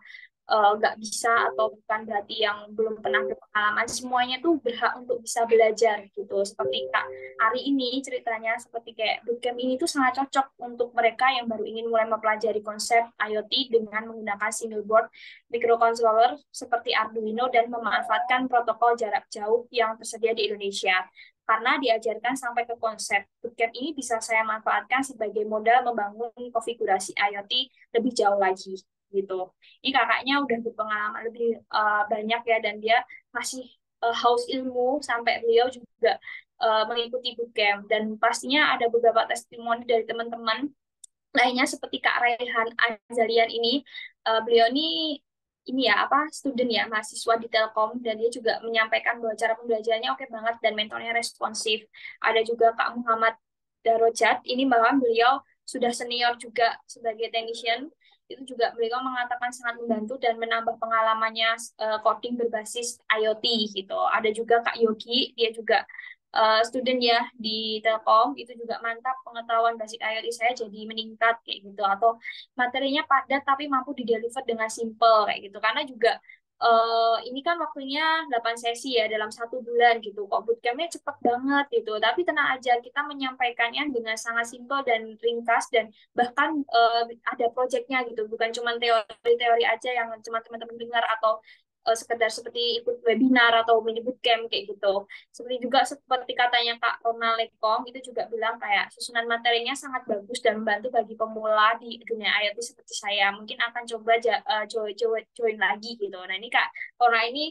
nggak bisa atau bukan berarti yang belum pernah berpengalaman. Semuanya tuh berhak untuk bisa belajar gitu. Seperti Kak Ari ini ceritanya seperti kayak bootcamp ini tuh sangat cocok untuk mereka yang baru ingin mulai mempelajari konsep IoT dengan menggunakan single board microcontroller seperti Arduino dan memanfaatkan protokol jarak jauh yang tersedia di Indonesia. Karena diajarkan sampai ke konsep, bootcamp ini bisa saya manfaatkan sebagai modal membangun konfigurasi IoT lebih jauh lagi gitu. Ini kakaknya udah berpengalaman lebih banyak ya dan dia masih haus ilmu sampai beliau juga mengikuti bootcamp dan pastinya ada beberapa testimoni dari teman-teman lainnya seperti Kak Raihan Azalian ini. Beliau ini ya apa student ya mahasiswa di Telkom dan dia juga menyampaikan bahwa cara pembelajarannya oke banget dan mentornya responsif. Ada juga Kak Muhammad Darojat ini bahkan beliau sudah senior juga sebagai technician itu juga beliau mengatakan sangat membantu dan menambah pengalamannya coding berbasis IoT gitu. Ada juga Kak Yogi, dia juga student ya di Telkom, itu juga mantap pengetahuan basic IoT saya jadi meningkat kayak gitu. Atau materinya padat tapi mampu dideliver dengan simple kayak gitu. Karena juga ini kan waktunya 8 sesi ya dalam 1 bulan gitu. Kok bootcampnya cepet banget gitu. Tapi tenang aja, kita menyampaikannya dengan sangat simpel dan ringkas dan bahkan ada projectnya gitu. Bukan cuma teori-teori aja yang cuma teman-teman dengar atau sekedar seperti ikut webinar atau mini bootcamp kayak gitu. Seperti katanya Kak Ronald Lekong, itu juga bilang kayak susunan materinya sangat bagus dan membantu bagi pemula di dunia IoT seperti saya. Mungkin akan coba join lagi gitu. Nah ini Kak Ronald ini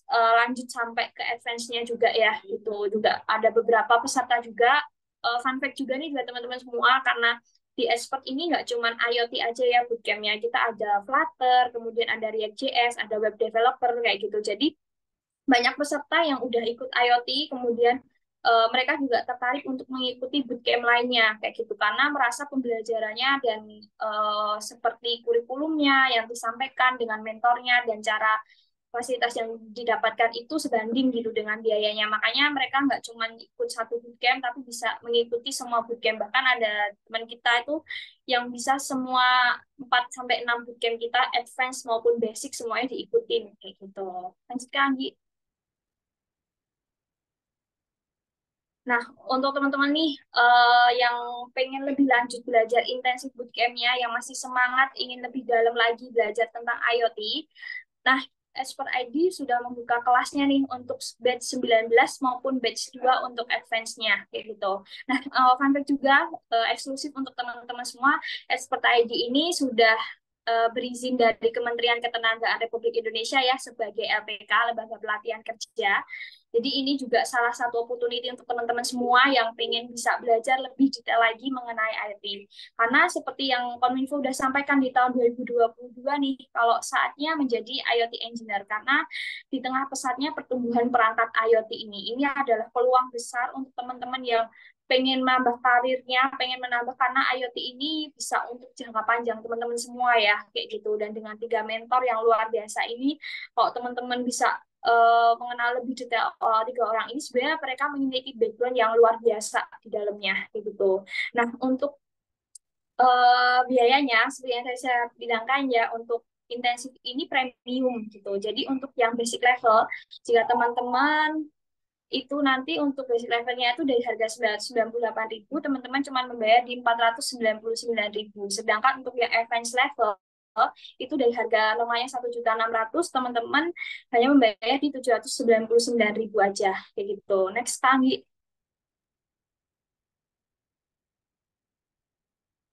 lanjut sampai ke advance-nya juga ya. Itu juga ada beberapa peserta juga. Fun fact juga nih buat teman-teman semua, karena di Expert ini nggak cuma IoT aja ya bootcampnya, kita ada Flutter, kemudian ada React.js, ada web developer kayak gitu. Jadi banyak peserta yang udah ikut IoT, kemudian mereka juga tertarik untuk mengikuti bootcamp lainnya kayak gitu karena merasa pembelajarannya dan seperti kurikulumnya yang disampaikan dengan mentornya dan cara fasilitas yang didapatkan itu sebanding gitu dengan biayanya. Makanya mereka nggak cuma ikut 1 bootcamp, tapi bisa mengikuti semua bootcamp. Bahkan ada teman kita itu yang bisa semua 4-6 bootcamp kita, advance maupun basic, semuanya diikutin. Kayak gitu. Lanjutkan, Gi. Nah, untuk teman-teman nih yang pengen lebih lanjut belajar intensif bootcampnya, yang masih semangat ingin lebih dalam lagi belajar tentang IoT, nah, Expert ID sudah membuka kelasnya nih untuk batch 19 maupun batch 2 untuk advance-nya kayak gitu. Nah, fun fact juga eksklusif untuk teman-teman semua, Expert ID ini sudah berizin dari Kementerian Ketenagakerjaan Republik Indonesia ya sebagai LPK, Lembaga Pelatihan Kerja. Jadi ini juga salah satu opportunity untuk teman-teman semua yang pengen bisa belajar lebih detail lagi mengenai IoT. Karena seperti yang Kominfo sudah sampaikan di tahun 2022 nih, kalau saatnya menjadi IoT engineer. Karena di tengah pesatnya pertumbuhan perangkat IoT ini adalah peluang besar untuk teman-teman yang pengen menambah karirnya, pengen menambah karena IoT ini bisa untuk jangka panjang teman-teman semua ya, kayak gitu. Dan dengan 3 mentor yang luar biasa ini, kalau teman-teman bisa mengenal lebih detail 3 orang ini, sebenarnya mereka memiliki background yang luar biasa di dalamnya, kayak gitu. Nah, untuk biayanya, seperti yang saya bilangkan ya, untuk intensif ini premium gitu. Jadi untuk yang basic level, jika teman-teman itu nanti untuk basic levelnya itu dari harga 998.000, teman-teman cuma membayar di 499.000. Sedangkan untuk yang advance level itu dari harga normalnya 1.600.000, teman-teman hanya membayar di 799.000 aja kayak gitu. Next kali.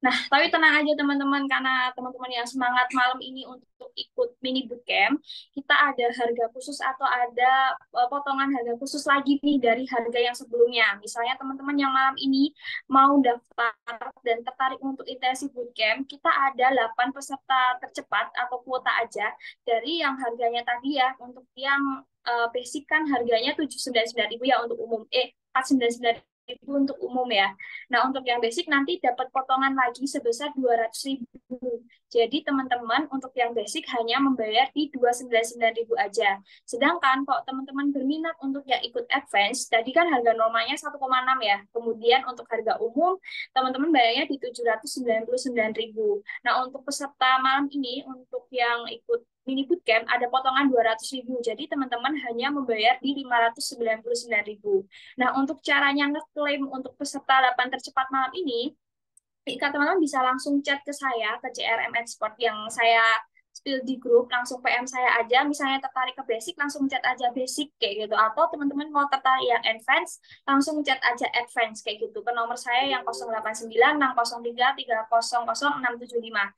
Nah, tapi tenang aja teman-teman, karena teman-teman yang semangat malam ini untuk ikut mini bootcamp, kita ada harga khusus atau ada potongan harga khusus lagi nih dari harga yang sebelumnya. Misalnya teman-teman yang malam ini mau daftar dan tertarik untuk intensif bootcamp, kita ada 8 peserta tercepat atau kuota aja dari yang harganya tadi ya, untuk yang basic kan harganya 799.000 ya untuk umum, 499.000 untuk umum ya. Nah, untuk yang basic nanti dapat potongan lagi sebesar 200.000. Jadi, teman-teman untuk yang basic hanya membayar di 299.000 aja. Sedangkan kalau teman-teman berminat untuk yang ikut advance, tadi kan harga normalnya 1,6 ya. Kemudian untuk harga umum, teman-teman bayarnya di 799.000. Nah, untuk peserta malam ini, untuk yang ikut mini bootcamp ada potongan 200.000. Jadi teman-teman hanya membayar di 599.000. Nah, untuk caranya ngeklaim untuk peserta 8 tercepat malam ini, teman-teman bisa langsung chat ke saya, ke CRM Export yang saya spill di grup, langsung PM saya aja, misalnya tertarik ke basic, langsung chat aja basic, kayak gitu. Atau teman-teman mau tertarik yang advance, langsung chat aja advance, kayak gitu. Ke nomor saya yang 089-603-300675.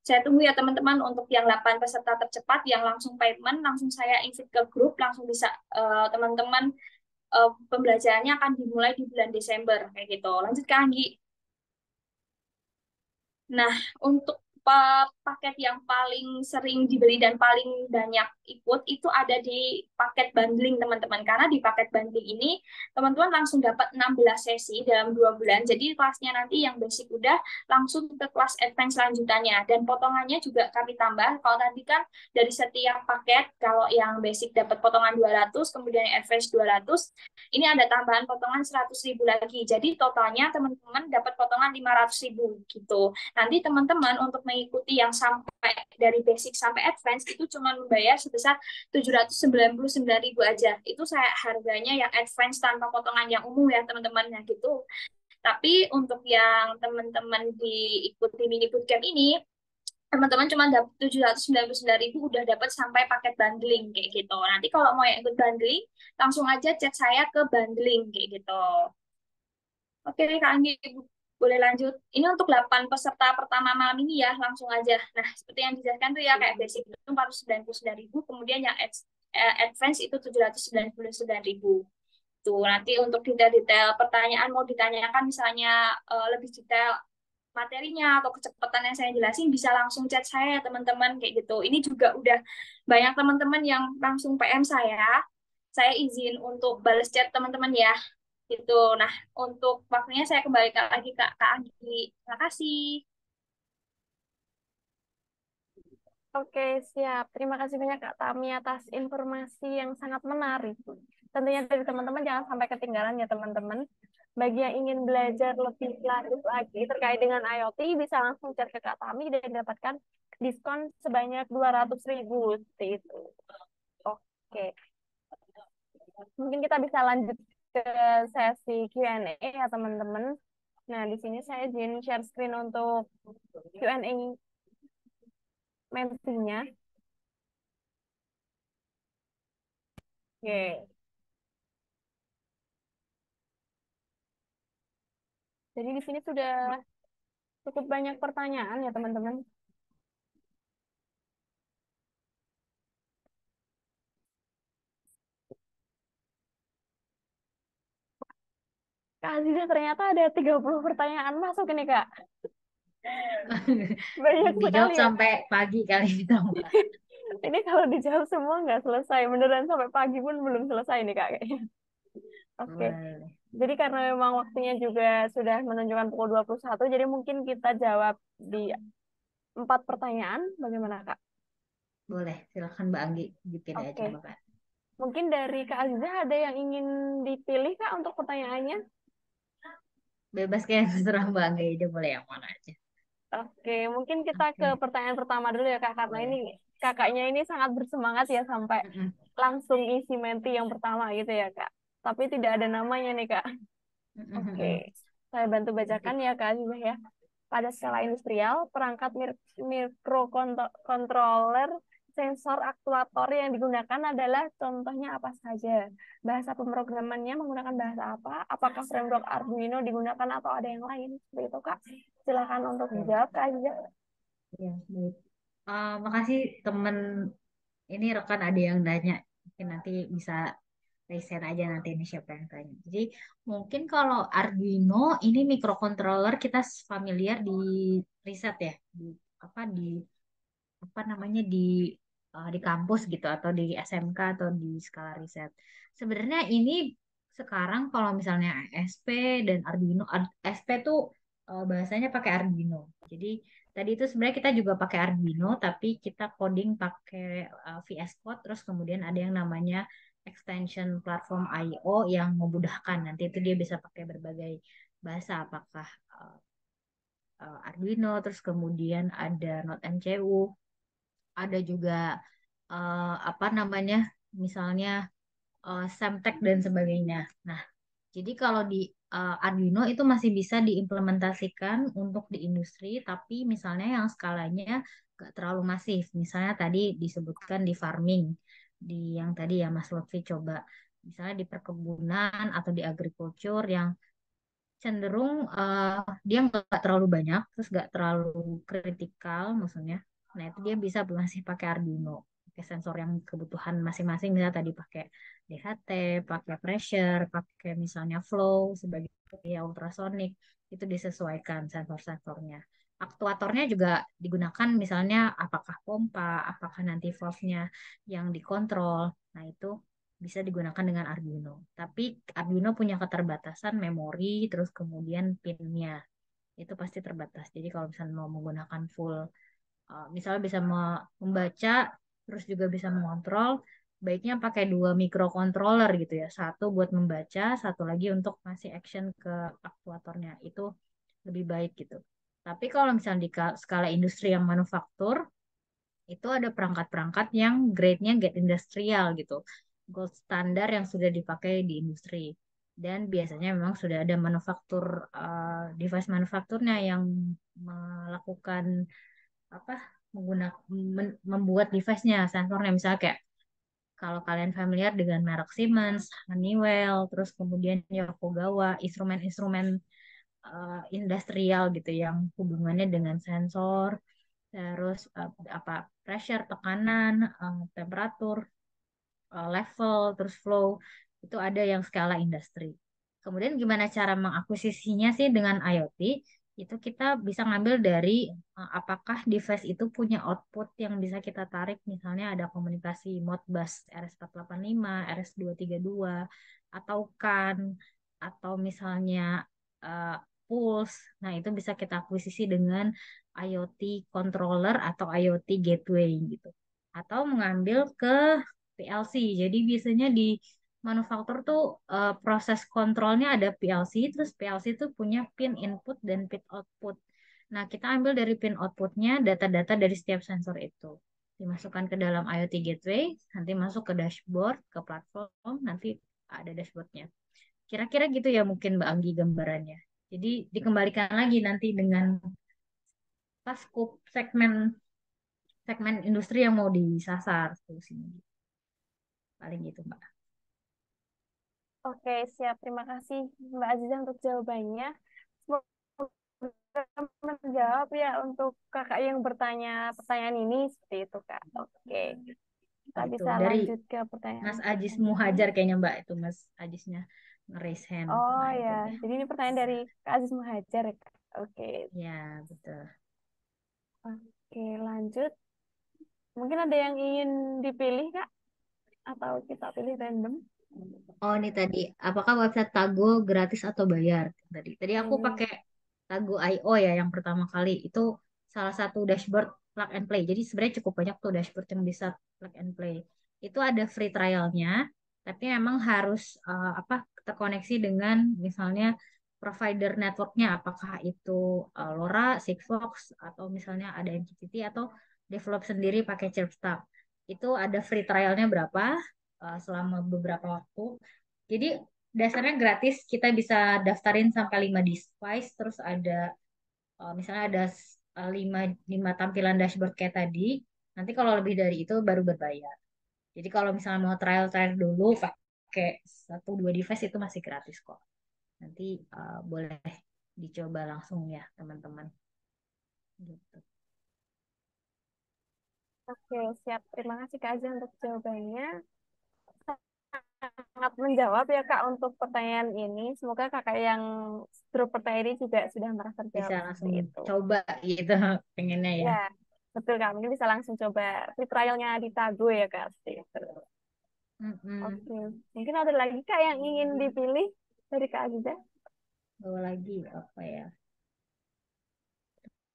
Saya tunggu ya teman-teman untuk yang 8 peserta tercepat yang langsung payment, langsung saya invite ke grup, langsung bisa teman-teman pembelajarannya akan dimulai di bulan Desember kayak gitu. Lanjut ke Anggi. Nah, untuk paket yang paling sering dibeli dan paling banyak ikut itu ada di paket bundling teman-teman. Karena di paket bundling ini teman-teman langsung dapat 16 sesi dalam 2 bulan. Jadi kelasnya nanti yang basic udah langsung ke kelas advance lanjutannya. Dan potongannya juga kami tambah. Kalau tadi kan dari setiap paket, kalau yang basic dapat potongan 200, kemudian yang advance 200, ini ada tambahan potongan 100.000 lagi. Jadi totalnya teman-teman dapat potongan 500.000 gitu. Nanti teman-teman untuk mengikuti yang sampai dari basic sampai advance itu cuma membayar sebesar 799.000 aja. Itu saya harganya yang advance tanpa potongan yang umum ya teman-teman ya gitu. Tapi untuk yang teman-teman diikuti mini bootcamp ini, teman-teman cuma dapat 799.000 udah dapat sampai paket bundling kayak gitu. Nanti kalau mau yang ikut bundling, langsung aja chat saya ke bundling kayak gitu. Oke, Kak Anggi, boleh lanjut. Ini untuk 8 peserta pertama malam ini ya, langsung aja. Nah, seperti yang dijelaskan tuh ya, kayak basic itu 499.000, kemudian yang advance itu 799.000. Tuh, nanti untuk detail-detail pertanyaan mau ditanyakan misalnya lebih detail materinya atau kecepatan yang saya jelasin bisa langsung chat saya ya teman-teman kayak gitu. Ini juga udah banyak teman-teman yang langsung PM saya. Saya izin untuk balas chat teman-teman ya. Gitu. Nah, untuk waktunya saya kembalikan lagi ke Kak Agi. Terima kasih. Oke, siap. Terima kasih banyak Kak Tami atas informasi yang sangat menarik. Tentunya dari teman-teman jangan sampai ketinggalan ya teman-teman. Bagi yang ingin belajar lebih lanjut lagi terkait dengan IoT, bisa langsung chat ke Kak Tami dan dapatkan diskon sebanyak 200.000. Seperti itu. Oke. Mungkin kita bisa lanjut ke sesi Q&A ya teman-teman. Nah, di sini saya izin share screen untuk Q&A mentinya. Oke. Jadi di sini sudah cukup banyak pertanyaan ya teman-teman. Kak Aziza ternyata ada 30 pertanyaan masuk ini Kak. Banyak Dijawab sekali ya. sampai pagi kali kita. Ini kalau dijawab semua nggak selesai. Beneran sampai pagi pun belum selesai nih Kak kayaknya. Oke. Boleh. Jadi karena memang waktunya juga sudah menunjukkan pukul 21, jadi mungkin kita jawab di 4 pertanyaan. Bagaimana Kak? Boleh, silakan Mbak Anggi bikin aja Oke. coba Kak. Mungkin dari Kak Aziza ada yang ingin dipilih Kak untuk pertanyaannya? Bebas kayak terserah Mbak Anggi aja boleh yang mana aja. Oke, mungkin kita ke Oke, pertanyaan pertama dulu ya Kak, karena ini boleh. kakaknya ini sangat bersemangat ya sampai Mm-mm. langsung isi menti yang pertama gitu ya Kak. Tapi tidak ada namanya nih Kak. Oke, Mm-mm. saya bantu bacakan Oke. ya Kak Aziza ya. Pada skala industrial, perangkat mikrokontroller sensor aktuator yang digunakan adalah contohnya apa saja? Bahasa pemrogramannya menggunakan bahasa apa? Apakah framework Arduino digunakan atau ada yang lain? Seperti itu Kak. Silakan untuk Ya, dijawab Kak Aziza. ya, baik. Makasih temen ini rekan ada yang nanya. Mungkin nanti bisa riset aja nanti ini siapa yang tanya. Jadi mungkin kalau Arduino ini microcontroller kita familiar di riset ya, di apa namanya di kampus gitu atau di SMK atau di skala riset. Sebenarnya ini sekarang kalau misalnya ASP dan Arduino, ASP tuh bahasanya pakai Arduino. Jadi tadi itu sebenarnya kita juga pakai Arduino tapi kita coding pakai VS Code terus kemudian ada yang namanya extension platform I/O yang memudahkan. Nanti itu dia bisa pakai berbagai bahasa apakah Arduino terus kemudian ada Node MCU ada juga apa namanya misalnya Semtech dan sebagainya. Nah, jadi kalau di Arduino itu masih bisa diimplementasikan untuk di industri, tapi misalnya yang skalanya nggak terlalu masif. Misalnya tadi disebutkan di farming, di yang tadi ya Mas Lutfi coba, misalnya di perkebunan atau di agriculture yang cenderung dia nggak terlalu banyak, terus nggak terlalu kritikal maksudnya. Nah itu dia bisa masih pakai Arduino, pakai sensor yang kebutuhan masing-masing. Misalnya tadi pakai DHT, pakai pressure, pakai misalnya flow sebagai ya ultrasonic itu disesuaikan sensor-sensornya. aktuatornya juga digunakan misalnya apakah pompa, apakah nanti valve-nya yang dikontrol. Nah, itu bisa digunakan dengan Arduino. Tapi Arduino punya keterbatasan memori, terus kemudian pin-nya. Itu pasti terbatas. Jadi kalau misalnya mau menggunakan full, misalnya bisa membaca, terus juga bisa mengontrol, baiknya pakai 2 microcontroller gitu ya. Satu buat membaca, satu lagi untuk ngasih action ke aktuatornya. Itu lebih baik gitu. Tapi kalau misalnya di skala industri yang manufaktur, itu ada perangkat-perangkat yang grade-nya grade industrial gitu. Gold standar yang sudah dipakai di industri. Dan biasanya memang sudah ada device manufakturnya yang melakukan apa menggunakan membuat device-nya, sensornya misalnya kayak kalau kalian familiar dengan merek Siemens, Honeywell, terus kemudian Yokogawa, instrumen-instrumen industrial gitu yang hubungannya dengan sensor, terus apa pressure, tekanan, temperatur, level, terus flow, itu ada yang skala industri. Kemudian gimana cara mengakuisisinya sih dengan IoT? Itu kita bisa ngambil dari apakah device itu punya output yang bisa kita tarik, misalnya ada komunikasi Modbus RS485, RS232, atau CAN, atau misalnya uh, Pulse. Nah, itu bisa kita akuisisi dengan IoT controller atau IoT gateway gitu. Atau mengambil ke PLC. Jadi biasanya di manufaktur tuh proses kontrolnya ada PLC, terus PLC itu punya pin input dan pin output. Nah, kita ambil dari pin outputnya data-data dari setiap sensor itu. Dimasukkan ke dalam IoT gateway, nanti masuk ke dashboard, ke platform, nanti ada dashboardnya. Kira-kira gitu ya mungkin Mbak Anggi gambarannya. Jadi dikembalikan lagi nanti dengan pas scope segmen segmen industri yang mau disasar solusinya. Paling gitu Mbak. Oke, siap. Terima kasih Mbak Aziza untuk jawabannya. Semoga menjawab ya untuk kakak yang bertanya pertanyaan ini seperti itu Kak. Oke, kita Itu bisa dari lanjut ke pertanyaan Mas Ajis selanjutnya. Muhajar kayaknya Mbak itu Mas Ajisnya nge-raise hand. Oh Nah itu ya, dia. jadi ini pertanyaan dari Kak Aziz Muhajar ya Kak. Oke, Ya betul. oke lanjut. Mungkin ada yang ingin dipilih Kak? Atau kita pilih random? Oh ini tadi, apakah website Tago gratis atau bayar? Tadi aku Hmm, pakai Tago IO ya yang pertama kali. Itu salah satu dashboard plug and play. Jadi sebenarnya cukup banyak tuh dashboard yang bisa plug and play. Itu ada free trialnya, tapi memang harus terkoneksi dengan misalnya provider networknya. Apakah itu LoRa, Sigfox, atau misalnya ada MQTT atau develop sendiri pakai Chirpstar. Itu ada free trialnya berapa selama beberapa waktu. Jadi dasarnya gratis, kita bisa daftarin sampai 5 device, terus ada misalnya ada 5 5 tampilan dashboard kayak tadi. Nanti kalau lebih dari itu baru berbayar. Jadi kalau misalnya mau trial-trial dulu pakai 1 2 device itu masih gratis kok. Nanti boleh dicoba langsung ya teman-teman. Gitu. oke, siap. Terima kasih Kak Aziz untuk jawabannya. Sangat menjawab ya Kak untuk pertanyaan ini. Semoga kakak yang grup pertanyaan ini juga sudah merasa terjawab Bisa seperti langsung itu. coba gitu pengennya ya. Ya, betul Kak. Mungkin bisa langsung coba free trialnya di Tago ya Kak. Seperti itu. Mm-mm. Oke, mungkin ada lagi Kak yang ingin dipilih dari Kak Aziza? Bawa lagi apa ya?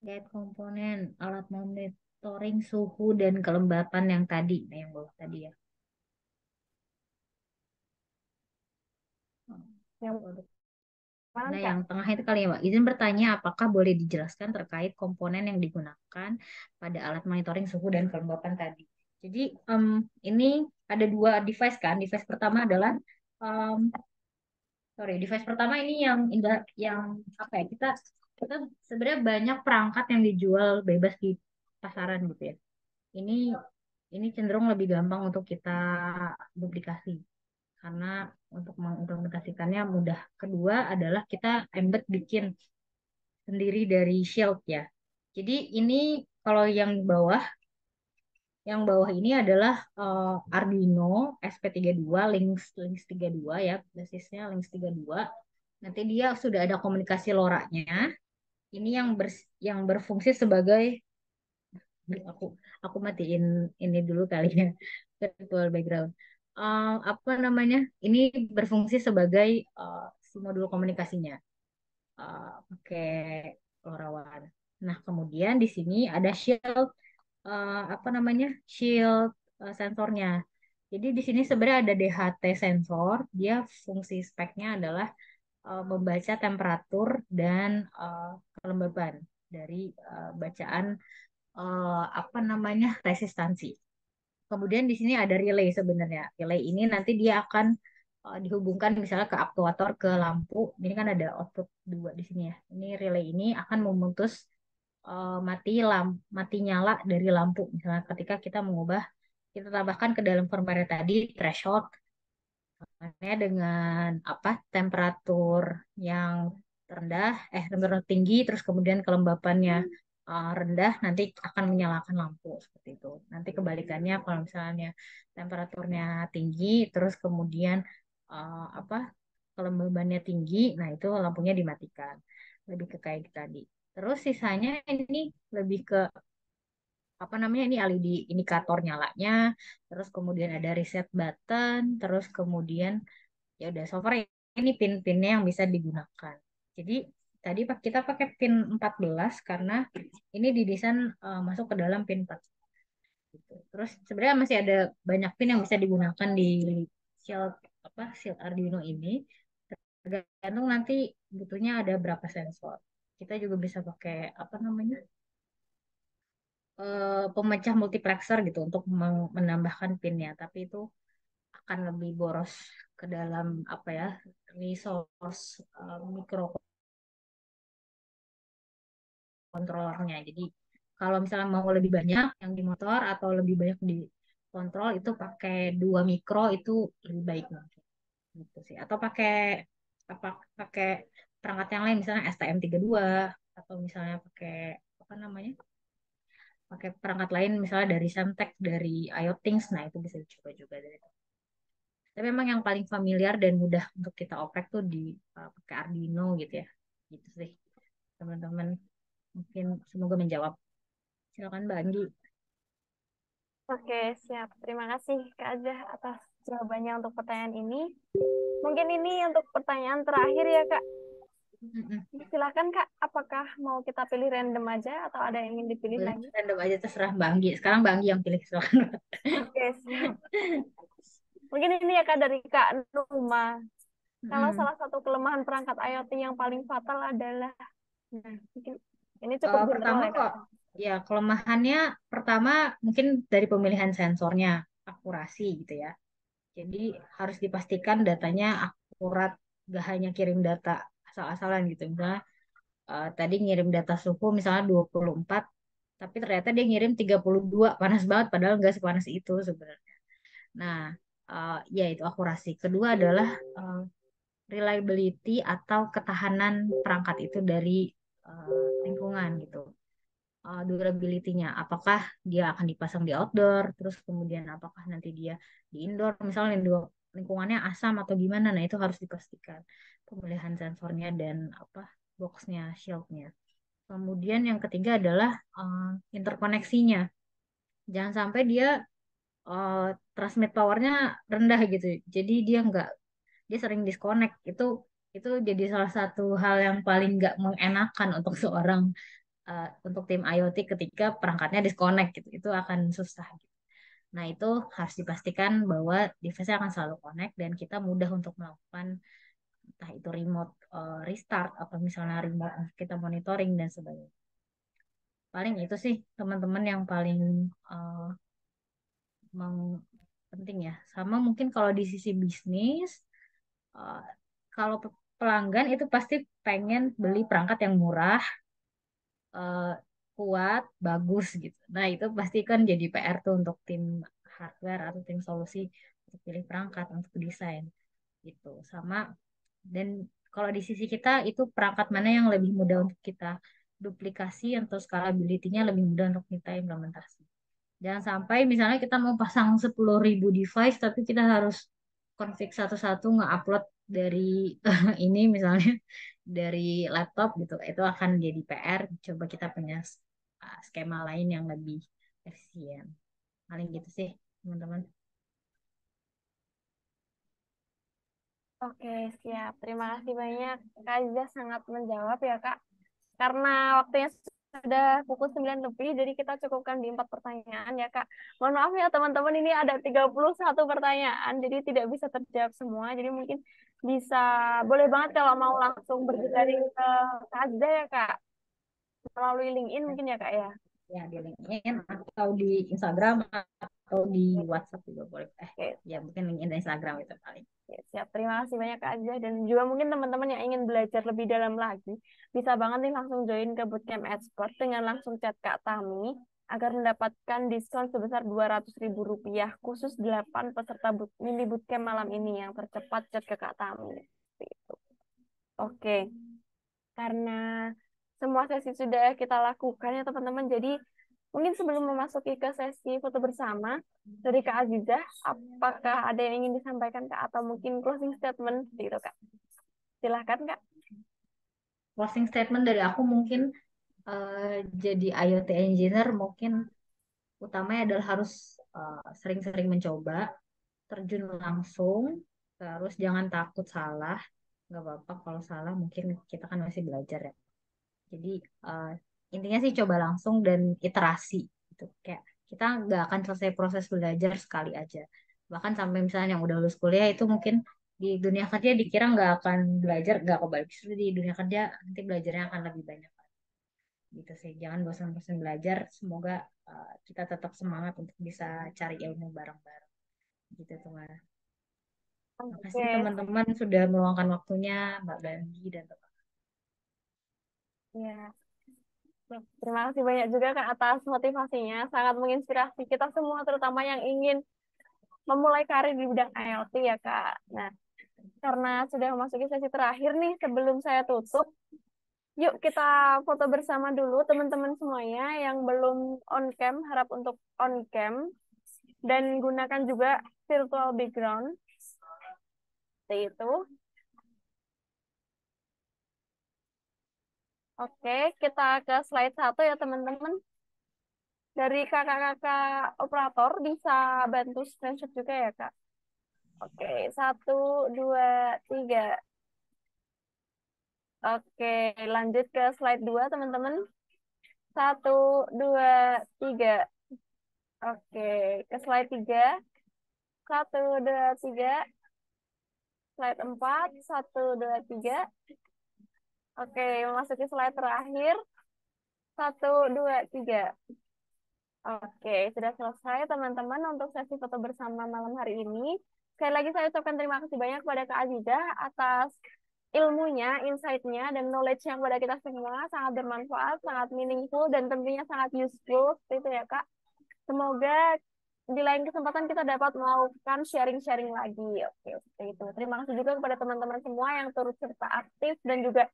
Lihat komponen alat monitoring suhu dan kelembapan yang tadi, nah yang bawah tadi ya. Yang Produk. mana Nah, Kak? yang tengah itu kali ya, Mbak. Izin bertanya, apakah boleh dijelaskan terkait komponen yang digunakan pada alat monitoring suhu dan kelembapan tadi? Jadi, ini ada 2 device kan. Device pertama adalah, device pertama ini yang apa ya? Kita sebenarnya banyak perangkat yang dijual bebas di pasaran gitu ya. Ini ini cenderung lebih gampang untuk kita duplikasi karena untuk mengimplementasikannya mudah. Kedua adalah kita embed bikin sendiri dari Shield ya. Jadi ini kalau yang bawah ini adalah Arduino SP32 Lynx 32 ya, basisnya Lynx 32. Nanti dia sudah ada komunikasi LoRa-nya. ini yang berfungsi sebagai aku aku matiin ini dulu kali ya virtual background. Apa namanya? Ini berfungsi sebagai si modul komunikasinya. Pakai LoRaWAN. Nah, kemudian di sini ada shield apa namanya? Shield sensornya. Jadi di sini sebenarnya ada DHT sensor. Dia fungsi speknya adalah membaca temperatur dan kelembaban dari bacaan apa namanya resistansi. Kemudian di sini ada relay sebenarnya. Relay ini nanti dia akan dihubungkan misalnya ke aktuator ke lampu. Ini kan ada output dua di sini ya. Ini relay ini akan memutus mati nyala dari lampu. Misalnya ketika kita mengubah kita tambahkan ke dalam firmware tadi threshold dengan apa temperatur yang rendah temperatur tinggi terus kemudian kelembapannya rendah nanti akan menyalakan lampu seperti itu. Nanti kebalikannya kalau misalnya temperaturnya tinggi terus kemudian apa kelembabannya tinggi, nah itu lampunya dimatikan. Lebih ke kayak tadi. Terus sisanya ini lebih ke apa namanya ini LED indikator nyalanya, terus kemudian ada reset button, terus kemudian ya udah so far ini pin-pinnya yang bisa digunakan. Jadi tadi kita pakai pin 14 karena ini didesain masuk ke dalam pin 4 gitu. Terus sebenarnya masih ada banyak pin yang bisa digunakan di shield shield Arduino ini. Tergantung nanti butuhnya ada berapa sensor. Kita juga bisa pakai apa namanya pemecah multiplexer gitu untuk menambahkan pinnya. Tapi itu akan lebih boros ke dalam apa ya resource mikrokontrolernya. Jadi kalau misalnya mau lebih banyak yang di motor atau lebih banyak di kontrol itu pakai 2 mikro itu lebih baik mungkin gitu sih. Atau pakai apa pakai perangkat yang lain misalnya STM32 atau misalnya pakai apa namanya pakai perangkat lain misalnya dari Semtech dari IoThings, nah itu bisa dicoba juga dari itu. Tapi memang yang paling familiar dan mudah untuk kita oprek tuh di pakai Arduino gitu ya. Gitu sih, teman-teman. Mungkin semoga menjawab. Silakan Mbak Anggi. Oke, siap. Terima kasih Kak Ajah atas jawabannya untuk pertanyaan ini. Mungkin ini untuk pertanyaan terakhir ya Kak. Silakan Kak, apakah mau kita pilih random aja atau ada yang ingin dipilih Boleh lagi? random aja terserah Mbak Anggi. Sekarang Mbak Anggi yang pilih silakan. Oke, siap. Mungkin ini ya Kak dari Kak Numa. Kalau salah satu kelemahan perangkat IoT yang paling fatal adalah, nah, mungkin ini cukup general Pertama ya Kak. kok ya kelemahannya pertama mungkin dari pemilihan sensornya akurasi gitu ya. Jadi harus dipastikan datanya akurat, gak hanya kirim data asal-asalan gitu. Misalnya tadi ngirim data suhu misalnya 24, tapi ternyata dia ngirim 32, panas banget padahal nggak sepanas itu sebenarnya. Nah, ya itu akurasi. Kedua adalah reliability atau ketahanan perangkat itu dari lingkungan gitu. Durability-nya, apakah dia akan dipasang di outdoor, terus kemudian apakah nanti dia di indoor, misalnya lingkungannya asam atau gimana, nah itu harus dipastikan pemilihan sensornya dan apa boxnya, shieldnya. Kemudian yang ketiga adalah interkoneksinya, jangan sampai dia transmit powernya rendah gitu, jadi dia sering disconnect, itu jadi salah satu hal yang paling nggak mengenakan untuk seorang untuk tim IoT ketika perangkatnya disconnect gitu, itu akan susah gitu. Nah, itu harus dipastikan bahwa device-nya akan selalu connect dan kita mudah untuk melakukan entah itu remote restart atau misalnya remote kita monitoring dan sebagainya. Paling itu sih teman-teman yang paling uh, penting ya. Sama mungkin kalau di sisi bisnis, uh, kalau pelanggan itu pasti pengen beli perangkat yang murah, eh, kuat, bagus gitu. Nah, itu pasti kan jadi PR tuh untuk tim hardware atau tim solusi untuk pilih perangkat, untuk desain gitu. Sama dan kalau di sisi kita itu perangkat mana yang lebih mudah untuk kita duplikasi atau scalability-nya lebih mudah untuk kita implementasi. Jangan sampai misalnya kita mau pasang 10.000 device tapi kita harus config satu-satu nge-upload dari ini misalnya dari laptop gitu, itu akan jadi PR. Coba kita punya skema lain yang lebih efisien. Paling gitu sih, teman-teman. Oke, siap. Terima kasih banyak. Kak Aziza sangat menjawab ya, Kak. Karena waktunya sudah pukul 9 lebih, jadi kita cukupkan di 4 pertanyaan ya, Kak. Mohon maaf ya, teman-teman, ini ada 31 pertanyaan, jadi tidak bisa terjawab semua. Jadi mungkin bisa, boleh banget kalau mau langsung bergabung ke Kak Aziza ya, Kak. Melalui LinkedIn mungkin ya, Kak ya. Ya, di LinkedIn atau di Instagram atau di WhatsApp juga boleh. Oke, Ya mungkin LinkedIn dan Instagram itu paling. oke, siap. Terima kasih banyak Kak Azza. Dan juga mungkin teman-teman yang ingin belajar lebih dalam lagi, bisa banget nih langsung join ke Bootcamp Expert dengan langsung chat Kak Tami agar mendapatkan diskon sebesar Rp200.000 khusus 8 peserta mini bootcamp malam ini yang tercepat chat ke Kak Tami. Seperti itu. Oke, karena semua sesi sudah kita lakukan ya teman-teman. Jadi mungkin sebelum memasuki ke sesi foto bersama dari Kak Azizah, apakah ada yang ingin disampaikan Kak atau mungkin closing statement gitu Kak? Silahkan Kak. Closing statement dari aku mungkin jadi IoT engineer mungkin utamanya adalah harus sering-sering mencoba, terjun langsung, terus jangan takut salah. Nggak apa-apa kalau salah, mungkin kita kan masih belajar ya. Jadi eh, intinya sih coba langsung dan iterasi gitu. Kayak kita nggak akan selesai proses belajar sekali aja. Bahkan sampai misalnya yang udah lulus kuliah itu mungkin di dunia kerja dikira nggak akan belajar, nggak kebalik. Justru di dunia kerja nanti belajarnya akan lebih banyak. Gitu sih, jangan bosan-bosan belajar. Semoga kita tetap semangat untuk bisa cari ilmu bareng-bareng. Gitu tuh, Mara. Makasih Oke, teman-teman sudah meluangkan waktunya, Mbak Bandi dan teman. ya. Terima kasih banyak juga Kak atas motivasinya, sangat menginspirasi kita semua, terutama yang ingin memulai karir di bidang IoT ya Kak. Nah, karena sudah memasuki sesi terakhir nih, sebelum saya tutup, yuk kita foto bersama dulu teman-teman semuanya yang belum on cam, harap untuk on cam dan gunakan juga virtual background. Seperti itu. Oke, kita ke slide 1 ya teman-teman. Dari kakak-kakak operator bisa bantu screenshot juga ya Kak. Oke, 1, 2, 3. Oke, lanjut ke slide 2 teman-teman. 1, 2, 3. Oke, ke slide 3. 1, 2, 3. Slide 4. 1, 2, 3. Oke, memasuki slide terakhir. 1, 2, 3. Oke, sudah selesai teman-teman untuk sesi foto bersama malam hari ini. Sekali lagi saya ucapkan terima kasih banyak kepada Kak Azizah atas ilmunya, insight-nya, dan knowledge yang kepada kita semua. Sangat bermanfaat, sangat meaningful, dan tentunya sangat useful. Seperti itu ya Kak. Semoga di lain kesempatan kita dapat melakukan sharing-sharing lagi. Oke, seperti itu. Terima kasih juga kepada teman-teman semua yang turut serta aktif dan juga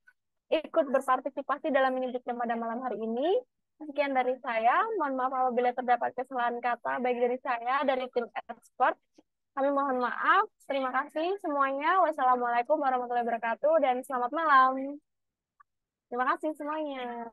ikut berpartisipasi dalam mini bootcamp pada malam hari ini. Sekian dari saya. Mohon maaf apabila terdapat kesalahan kata, baik dari saya, dari tim expert. Kami mohon maaf. Terima kasih semuanya. Wassalamualaikum warahmatullahi wabarakatuh dan selamat malam. Terima kasih semuanya.